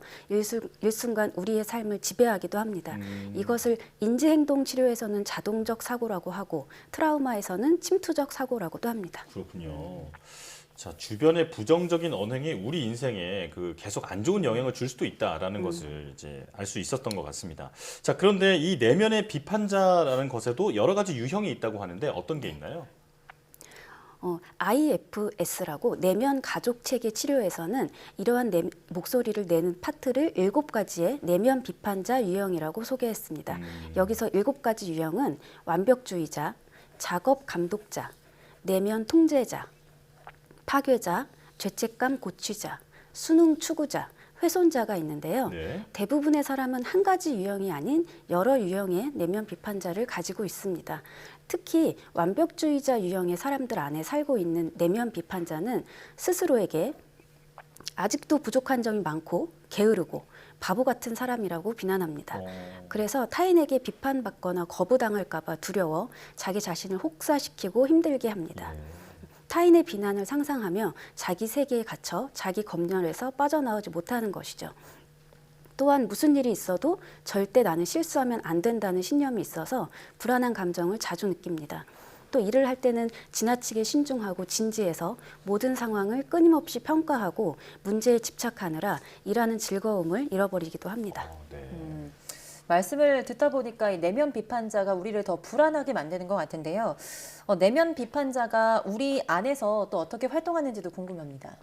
일순간 우리의 삶을 지배하기도 합니다. 이것을 인지행동치료에서는 자동적 사고라고 하고 트라우마에서는 침투적 사고라고도 합니다. 그렇군요. 자, 주변의 부정적인 언행이 우리 인생에 계속 안 좋은 영향을 줄 수도 있다라는 것을 이제 알 수 있었던 것 같습니다. 자, 그런데 이 내면의 비판자라는 것에도 여러 가지 유형이 있다고 하는데 어떤 게 있나요? IFS라고 내면 가족 체계 치료에서는 이러한 목소리를 내는 파트를 7가지의 내면 비판자 유형이라고 소개했습니다. 여기서 7가지 유형은 완벽주의자, 작업 감독자, 내면 통제자, 파괴자, 죄책감 고취자, 수능 추구자, 훼손자가 있는데요. 네. 대부분의 사람은 한 가지 유형이 아닌 여러 유형의 내면 비판자를 가지고 있습니다. 특히 완벽주의자 유형의 사람들 안에 살고 있는 내면 비판자는 스스로에게 아직도 부족한 점이 많고 게으르고 바보 같은 사람이라고 비난합니다. 그래서 타인에게 비판받거나 거부당할까 봐 두려워 자기 자신을 혹사시키고 힘들게 합니다. 타인의 비난을 상상하며 자기 세계에 갇혀 자기 검열에서 빠져나오지 못하는 것이죠. 또한 무슨 일이 있어도 절대 나는 실수하면 안 된다는 신념이 있어서 불안한 감정을 자주 느낍니다. 또 일을 할 때는 지나치게 신중하고 진지해서 모든 상황을 끊임없이 평가하고 문제에 집착하느라 일하는 즐거움을 잃어버리기도 합니다. 말씀을 듣다 보니까 이 내면 비판자가 우리를 더 불안하게 만드는 것 같은데요. 내면 비판자가 우리 안에서 또 어떻게 활동하는지도 궁금합니다.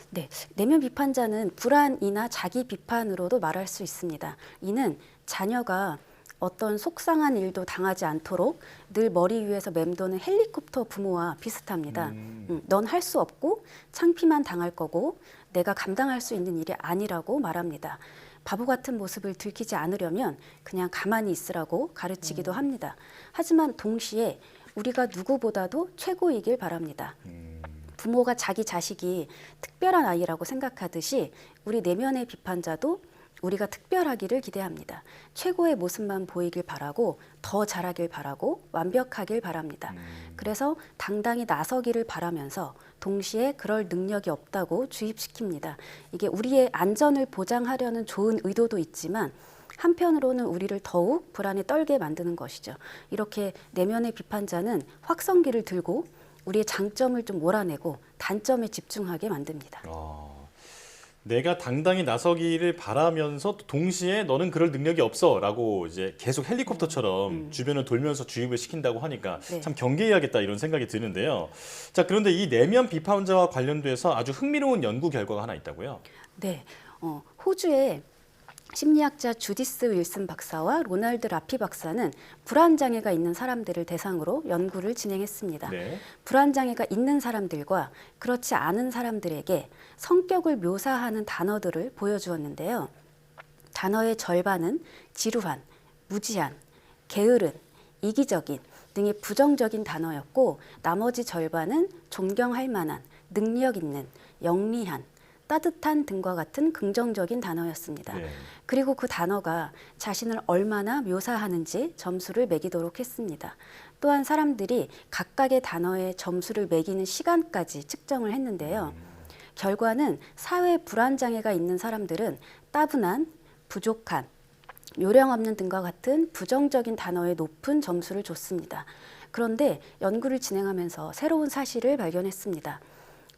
네, 내면 비판자는 불안이나 자기 비판으로도 말할 수 있습니다. 이는 자녀가 어떤 속상한 일도 당하지 않도록 늘 머리 위에서 맴도는 헬리콥터 부모와 비슷합니다. 넌 할 수 없고 창피만 당할 거고 내가 감당할 수 있는 일이 아니라고 말합니다. 바보 같은 모습을 들키지 않으려면 그냥 가만히 있으라고 가르치기도 합니다. 하지만 동시에 우리가 누구보다도 최고이길 바랍니다. 부모가 자기 자식이 특별한 아이라고 생각하듯이 우리 내면의 비판자도 우리가 특별하기를 기대합니다. 최고의 모습만 보이길 바라고 더 잘하길 바라고 완벽하길 바랍니다. 그래서 당당히 나서기를 바라면서 동시에 그럴 능력이 없다고 주입시킵니다. 이게 우리의 안전을 보장하려는 좋은 의도도 있지만 한편으로는 우리를 더욱 불안에 떨게 만드는 것이죠. 이렇게 내면의 비판자는 확성기를 들고 우리의 장점을 좀 몰아내고 단점에 집중하게 만듭니다. 내가 당당히 나서기를 바라면서 동시에 너는 그럴 능력이 없어라고 이제 계속 헬리콥터처럼 주변을 돌면서 주입을 시킨다고 하니까 참 경계해야겠다 이런 생각이 드는데요. 자, 그런데 이 내면 비판자와 관련돼서 아주 흥미로운 연구 결과가 하나 있다고요? 네, 호주의 심리학자 주디스 윌슨 박사와 로날드 라피 박사는 불안장애가 있는 사람들을 대상으로 연구를 진행했습니다. 불안장애가 있는 사람들과 그렇지 않은 사람들에게 성격을 묘사하는 단어들을 보여주었는데요. 단어의 절반은 지루한, 무지한, 게으른, 이기적인 등의 부정적인 단어였고 나머지 절반은 존경할 만한, 능력 있는, 영리한, 따뜻한 등과 같은 긍정적인 단어였습니다. 그리고 그 단어가 자신을 얼마나 묘사하는지 점수를 매기도록 했습니다. 또한 사람들이 각각의 단어에 점수를 매기는 시간까지 측정을 했는데요. 결과는 사회 불안장애가 있는 사람들은 따분한, 부족한, 요령 없는 등과 같은 부정적인 단어에 높은 점수를 줬습니다. 그런데 연구를 진행하면서 새로운 사실을 발견했습니다.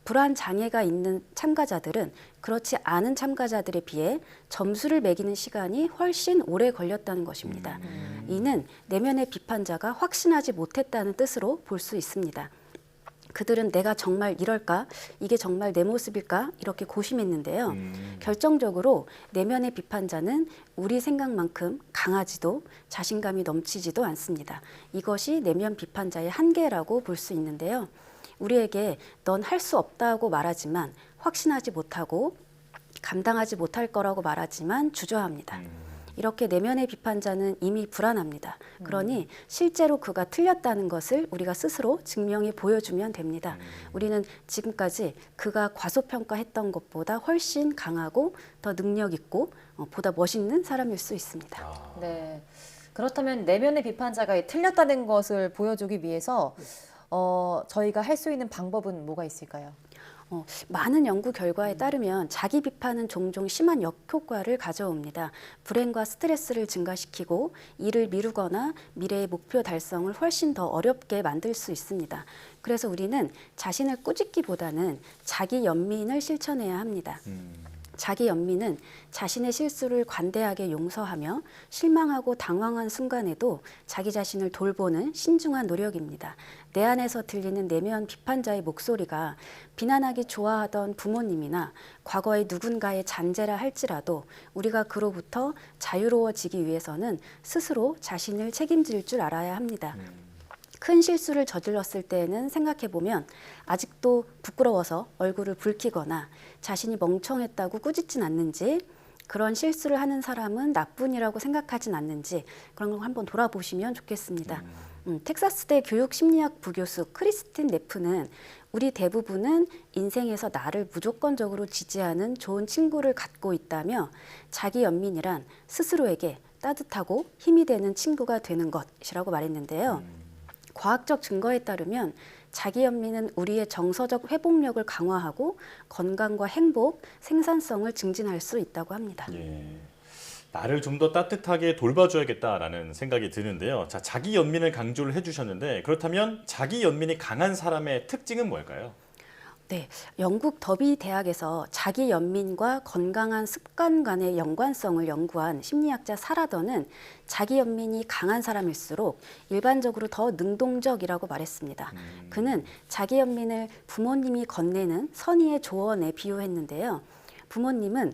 불안 장애가 있는 참가자들은 그렇지 않은 참가자들에 비해 점수를 매기는 시간이 훨씬 오래 걸렸다는 것입니다. 이는 내면의 비판자가 확신하지 못했다는 뜻으로 볼 수 있습니다. 그들은 내가 정말 이럴까? 이게 정말 내 모습일까? 이렇게 고심했는데요. 결정적으로 내면의 비판자는 우리 생각만큼 강하지도 자신감이 넘치지도 않습니다. 이것이 내면 비판자의 한계라고 볼 수 있는데요. 우리에게 넌 할 수 없다고 말하지만 확신하지 못하고 감당하지 못할 거라고 말하지만 주저합니다. 이렇게 내면의 비판자는 이미 불안합니다. 그러니 실제로 그가 틀렸다는 것을 우리가 스스로 증명해 보여주면 됩니다. 우리는 지금까지 그가 과소평가했던 것보다 훨씬 강하고 더 능력 있고 보다 멋있는 사람일 수 있습니다. 네. 그렇다면 내면의 비판자가 틀렸다는 것을 보여주기 위해서 저희가 할 수 있는 방법은 뭐가 있을까요? 많은 연구 결과에 따르면 자기 비판은 종종 심한 역효과를 가져옵니다. 불행과 스트레스를 증가시키고 일을 미루거나 미래의 목표 달성을 훨씬 더 어렵게 만들 수 있습니다. 그래서 우리는 자신을 꾸짖기보다는 자기 연민을 실천해야 합니다. 자기 연민은 자신의 실수를 관대하게 용서하며 실망하고 당황한 순간에도 자기 자신을 돌보는 신중한 노력입니다. 내 안에서 들리는 내면 비판자의 목소리가 비난하기 좋아하던 부모님이나 과거의 누군가의 잔재라 할지라도 우리가 그로부터 자유로워지기 위해서는 스스로 자신을 책임질 줄 알아야 합니다. 큰 실수를 저질렀을 때에는 생각해보면 아직도 부끄러워서 얼굴을 붉히거나 자신이 멍청했다고 꾸짖진 않는지, 그런 실수를 하는 사람은 나뿐이라고 생각하진 않는지 그런 걸 한번 돌아보시면 좋겠습니다. 텍사스대 교육심리학 부교수 크리스틴 네프는 우리 대부분은 인생에서 나를 무조건적으로 지지하는 좋은 친구를 갖고 있다며 자기 연민이란 스스로에게 따뜻하고 힘이 되는 친구가 되는 것이라고 말했는데요. 과학적 증거에 따르면 자기 연민은 우리의 정서적 회복력을 강화하고 건강과 행복, 생산성을 증진할 수 있다고 합니다. 예. 나를 좀 더 따뜻하게 돌봐줘야겠다라는 생각이 드는데요. 자, 자기 연민을 강조를 해주셨는데 그렇다면 자기 연민이 강한 사람의 특징은 뭘까요? 네, 영국 더비 대학에서 자기 연민과 건강한 습관 간의 연관성을 연구한 심리학자 사라더는 자기 연민이 강한 사람일수록 일반적으로 더 능동적이라고 말했습니다. 그는 자기 연민을 부모님이 건네는 선의의 조언에 비유했는데요. 부모님은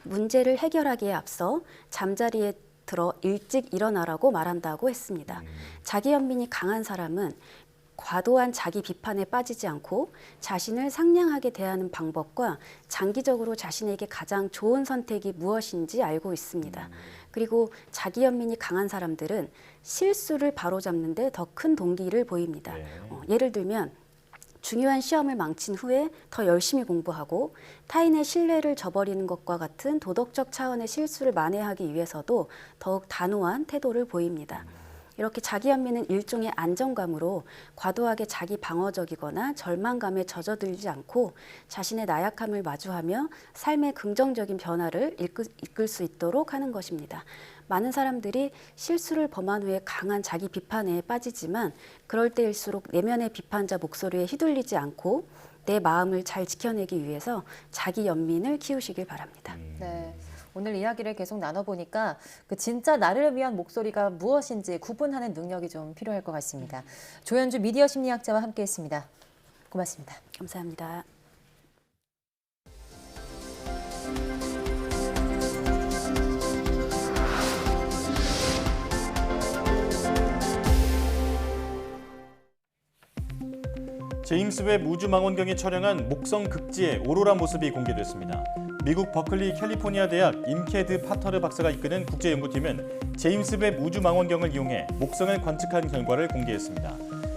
문제를 해결하기에 앞서 잠자리에 들어 일찍 일어나라고 말한다고 했습니다. 자기 연민이 강한 사람은 과도한 자기 비판에 빠지지 않고 자신을 상냥하게 대하는 방법과 장기적으로 자신에게 가장 좋은 선택이 무엇인지 알고 있습니다. 그리고 자기 연민이 강한 사람들은 실수를 바로잡는 데 더 큰 동기를 보입니다. 예를 들면 중요한 시험을 망친 후에 더 열심히 공부하고 타인의 신뢰를 저버리는 것과 같은 도덕적 차원의 실수를 만회하기 위해서도 더욱 단호한 태도를 보입니다. 이렇게 자기 연민은 일종의 안정감으로 과도하게 자기 방어적이거나 절망감에 젖어들지 않고 자신의 나약함을 마주하며 삶의 긍정적인 변화를 이끌 수 있도록 하는 것입니다. 많은 사람들이 실수를 범한 후에 강한 자기 비판에 빠지지만 그럴 때일수록 내면의 비판자 목소리에 휘둘리지 않고 내 마음을 잘 지켜내기 위해서 자기 연민을 키우시길 바랍니다. 네. 오늘 이야기를 계속 나눠보니까 그 진짜 나를 위한 목소리가 무엇인지 구분하는 능력이 좀 필요할 것 같습니다. 조현주 미디어 심리학자와 함께했습니다. 고맙습니다. 감사합니다. 제임스 웹 우주망원경이 촬영한 목성 극지의 오로라 모습이 공개됐습니다. 미국 버클리 캘리포니아 대학 임케드 파터르 박사가 이끄는 국제연구팀은 제임스 웹 우주망원경을 이용해 목성을 관측한 결과를 공개했습니다.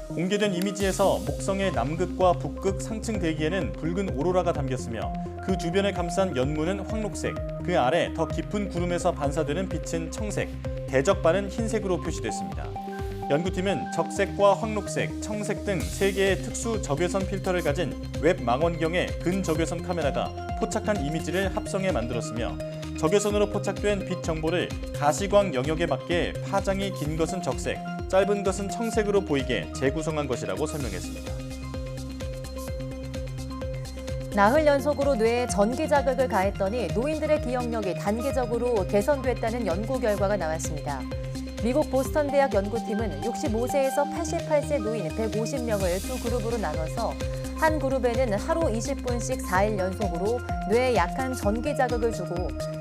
공개된 이미지에서 목성의 남극과 북극 상층 대기에는 붉은 오로라가 담겼으며 그 주변을 감싼 연무는 황록색, 그 아래 더 깊은 구름에서 반사되는 빛은 청색, 대적반은 흰색으로 표시됐습니다. 연구팀은 적색과 황록색, 청색 등 3개의 특수 적외선 필터를 가진 웹 망원경의 근적외선 카메라가 포착한 이미지를 합성해 만들었으며 적외선으로 포착된 빛 정보를 가시광 영역에 맞게 파장이 긴 것은 적색, 짧은 것은 청색으로 보이게 재구성한 것이라고 설명했습니다. 나흘 연속으로 뇌에 전기 자극을 가했더니 노인들의 기억력이 단계적으로 개선됐다는 연구 결과가 나왔습니다. 미국 보스턴 대학 연구팀은 65세에서 88세 노인 150명을 두 그룹으로 나눠서 한 그룹에는 하루 20분씩 4일 연속으로 뇌에 약한 전기 자극을 주고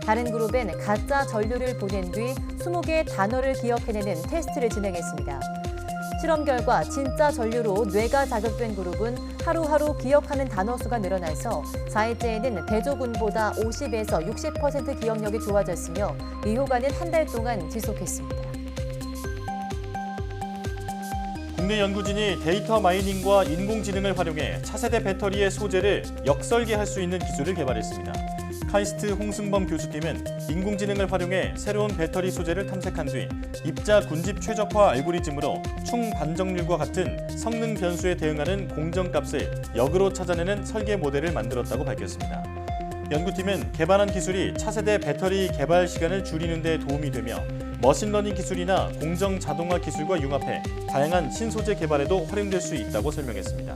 다른 그룹엔 가짜 전류를 보낸 뒤 20개의 단어를 기억해내는 테스트를 진행했습니다. 실험 결과 진짜 전류로 뇌가 자극된 그룹은 하루하루 기억하는 단어 수가 늘어나서 4일째에는 대조군보다 50에서 60% 기억력이 좋아졌으며 이 효과는 한 달 동안 지속했습니다. 국내 연구진이 데이터 마이닝과 인공지능을 활용해 차세대 배터리의 소재를 역설계할 수 있는 기술을 개발했습니다. 카이스트 홍승범 교수팀은 인공지능을 활용해 새로운 배터리 소재를 탐색한 뒤 입자 군집 최적화 알고리즘으로 충반정률과 같은 성능 변수에 대응하는 공정값을 역으로 찾아내는 설계 모델을 만들었다고 밝혔습니다. 연구팀은 개발한 기술이 차세대 배터리 개발 시간을 줄이는 데 도움이 되며 머신러닝 기술이나 공정 자동화 기술과 융합해 다양한 신소재 개발에도 활용될 수 있다고 설명했습니다.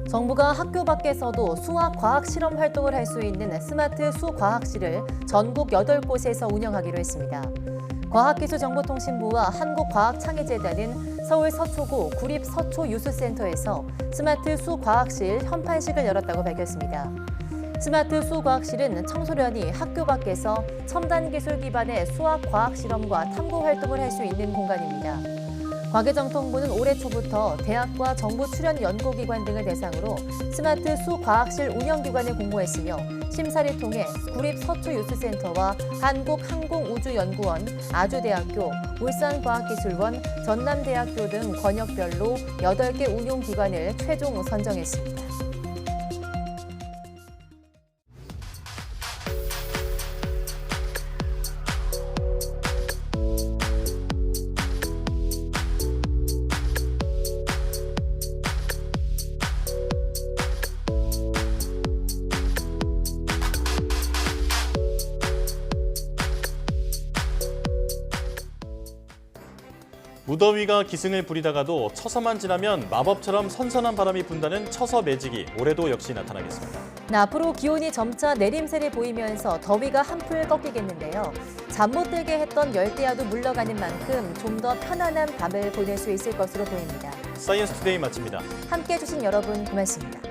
정부가 학교 밖에서도 수학 과학 실험 활동을 할 수 있는 스마트 수과학실을 전국 8곳에서 운영하기로 했습니다. 과학기술정보통신부와 한국과학창의재단은 서울 서초구 구립서초유수센터에서 스마트 수과학실 현판식을 열었다고 밝혔습니다. 스마트 수과학실은 청소년이 학교 밖에서 첨단 기술 기반의 수학 과학 실험과 탐구 활동을 할 수 있는 공간입니다. 과기정통부는 올해 초부터 대학과 정부 출연 연구기관 등을 대상으로 스마트 수과학실 운영기관을 공모했으며 심사를 통해 구립서초유수센터와 한국항공우주연구원, 아주대학교, 울산과학기술원, 전남대학교 등 권역별로 8개 운용기관을 최종 선정했습니다. 무더위가 기승을 부리다가도 처서만 지나면 마법처럼 선선한 바람이 분다는 처서 매직이 올해도 역시 나타나겠습니다. 앞으로 기온이 점차 내림세를 보이면서 더위가 한풀 꺾이겠는데요. 잠 못 들게 했던 열대야도 물러가는 만큼 좀 더 편안한 밤을 보낼 수 있을 것으로 보입니다. 사이언스 투데이 마칩니다. 함께해 주신 여러분 고맙습니다.